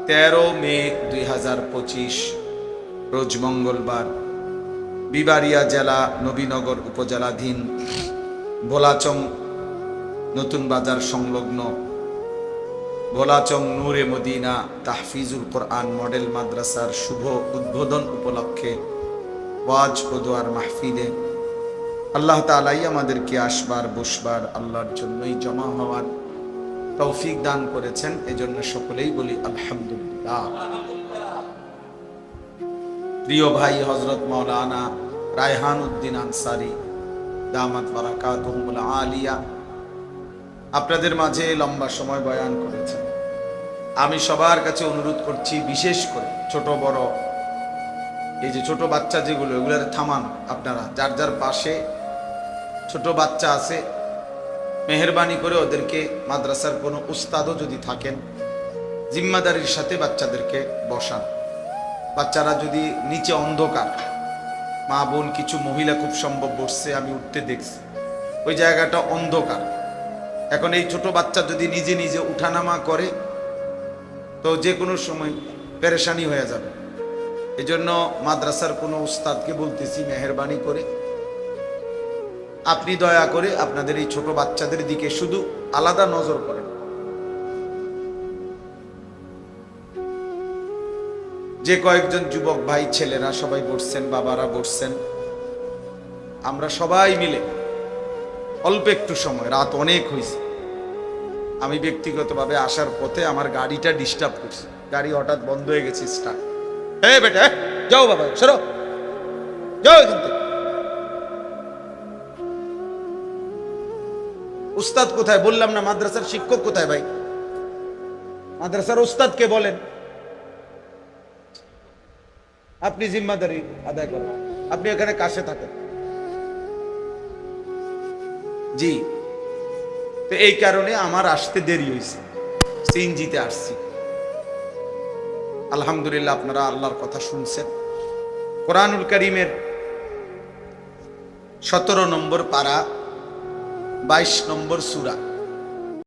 Speaker 2: 13 মে 2025 রোজ মঙ্গলবার বিবাড়িয়া জেলা নবীনগর উপজেলাধীন ভোলাচং নতুন বাজার সংলগ্ন ভোলাচং নূরে মদিনা তাহফিজুল কোরআন মডেল মাদ্রাসার শুভ উদ্বোধন উপলক্ষে ওয়াজ ও দোয়ার মাহফিলে আল্লাহ তাআলাই আমাদেরকে আসবার বসবার আল্লাহর জন্যই জমা হওয়ার তৌফিক দান করেছেন এজন্য সকলেই বলি আলহামদুলিল্লাহ প্রিয় ভাই হযরত মাওলানা রায়হান উদ্দিন আনসারী দামাত বারাকাতুহুল আলিয়া আপনাদের মাঝে লম্বা সময় বয়ান করেছেন আমি সবার কাছে অনুরোধ করছি বিশেষ করে ছোট বড় এই যে ছোট বাচ্চা যেগুলো এগুলোর থামান আপনারা যার যার পাশে ছোট বাচ্চা আছে মেহেরবানি করে ওদেরকে মাদ্রাসার কোনো উস্তাদও যদি থাকেন জিম্মাদারির সাথে বাচ্চাদেরকে বসান বাচ্চারা যদি নিচে অন্ধকার মা বোন কিছু মহিলা খুব সম্ভব বসছে আমি উঠতে দেখছি ওই জায়গাটা অন্ধকার এখন এই ছোট বাচ্চা যদি নিজে নিজে উঠানামা করে তো যে কোনো সময় পেরেশানি হয়ে যাবে এজন্য মাদ্রাসার কোনো উস্তাদকে বলতেছি মেহেরবানি করে আপনি দয়া করে আপনাদের এই ছোট বাচ্চাদের দিকে শুধু আলাদা নজর করেন যে কয়েকজন যুবক ভাই ছেলেরা সবাই বসছেন বাবারা বসছেন আমরা সবাই মিলে অল্প একটু সময় রাত অনেক হয়েছে আমি ব্যক্তিগতভাবে আসার পথে আমার গাড়িটা ডিস্টার্ব করছে গাড়ি হঠাৎ বন্ধ হয়ে গেছে স্টার্ট এই বেটা যাও বাবা সরো যাও এখান থেকে উস্তাদ কোথায়? বললাম না, মাদ্রাসার শিক্ষক কোথায় ভাই? মাদ্রাসার উস্তাদকে বলেন, আপনি জিম্মাদারি আদায় করেন, আপনি এখানে কাছে থাকেন। জি, তো এই কারণে আমার আসতে দেরি হয়েছে, সিএনজিতে আসছি। আলহামদুলিল্লাহ, আপনারা আল্লাহর কথা শুনছেন। কোরআনুল কারীমের 17 নম্বর পারা 22 নম্বর সূরা।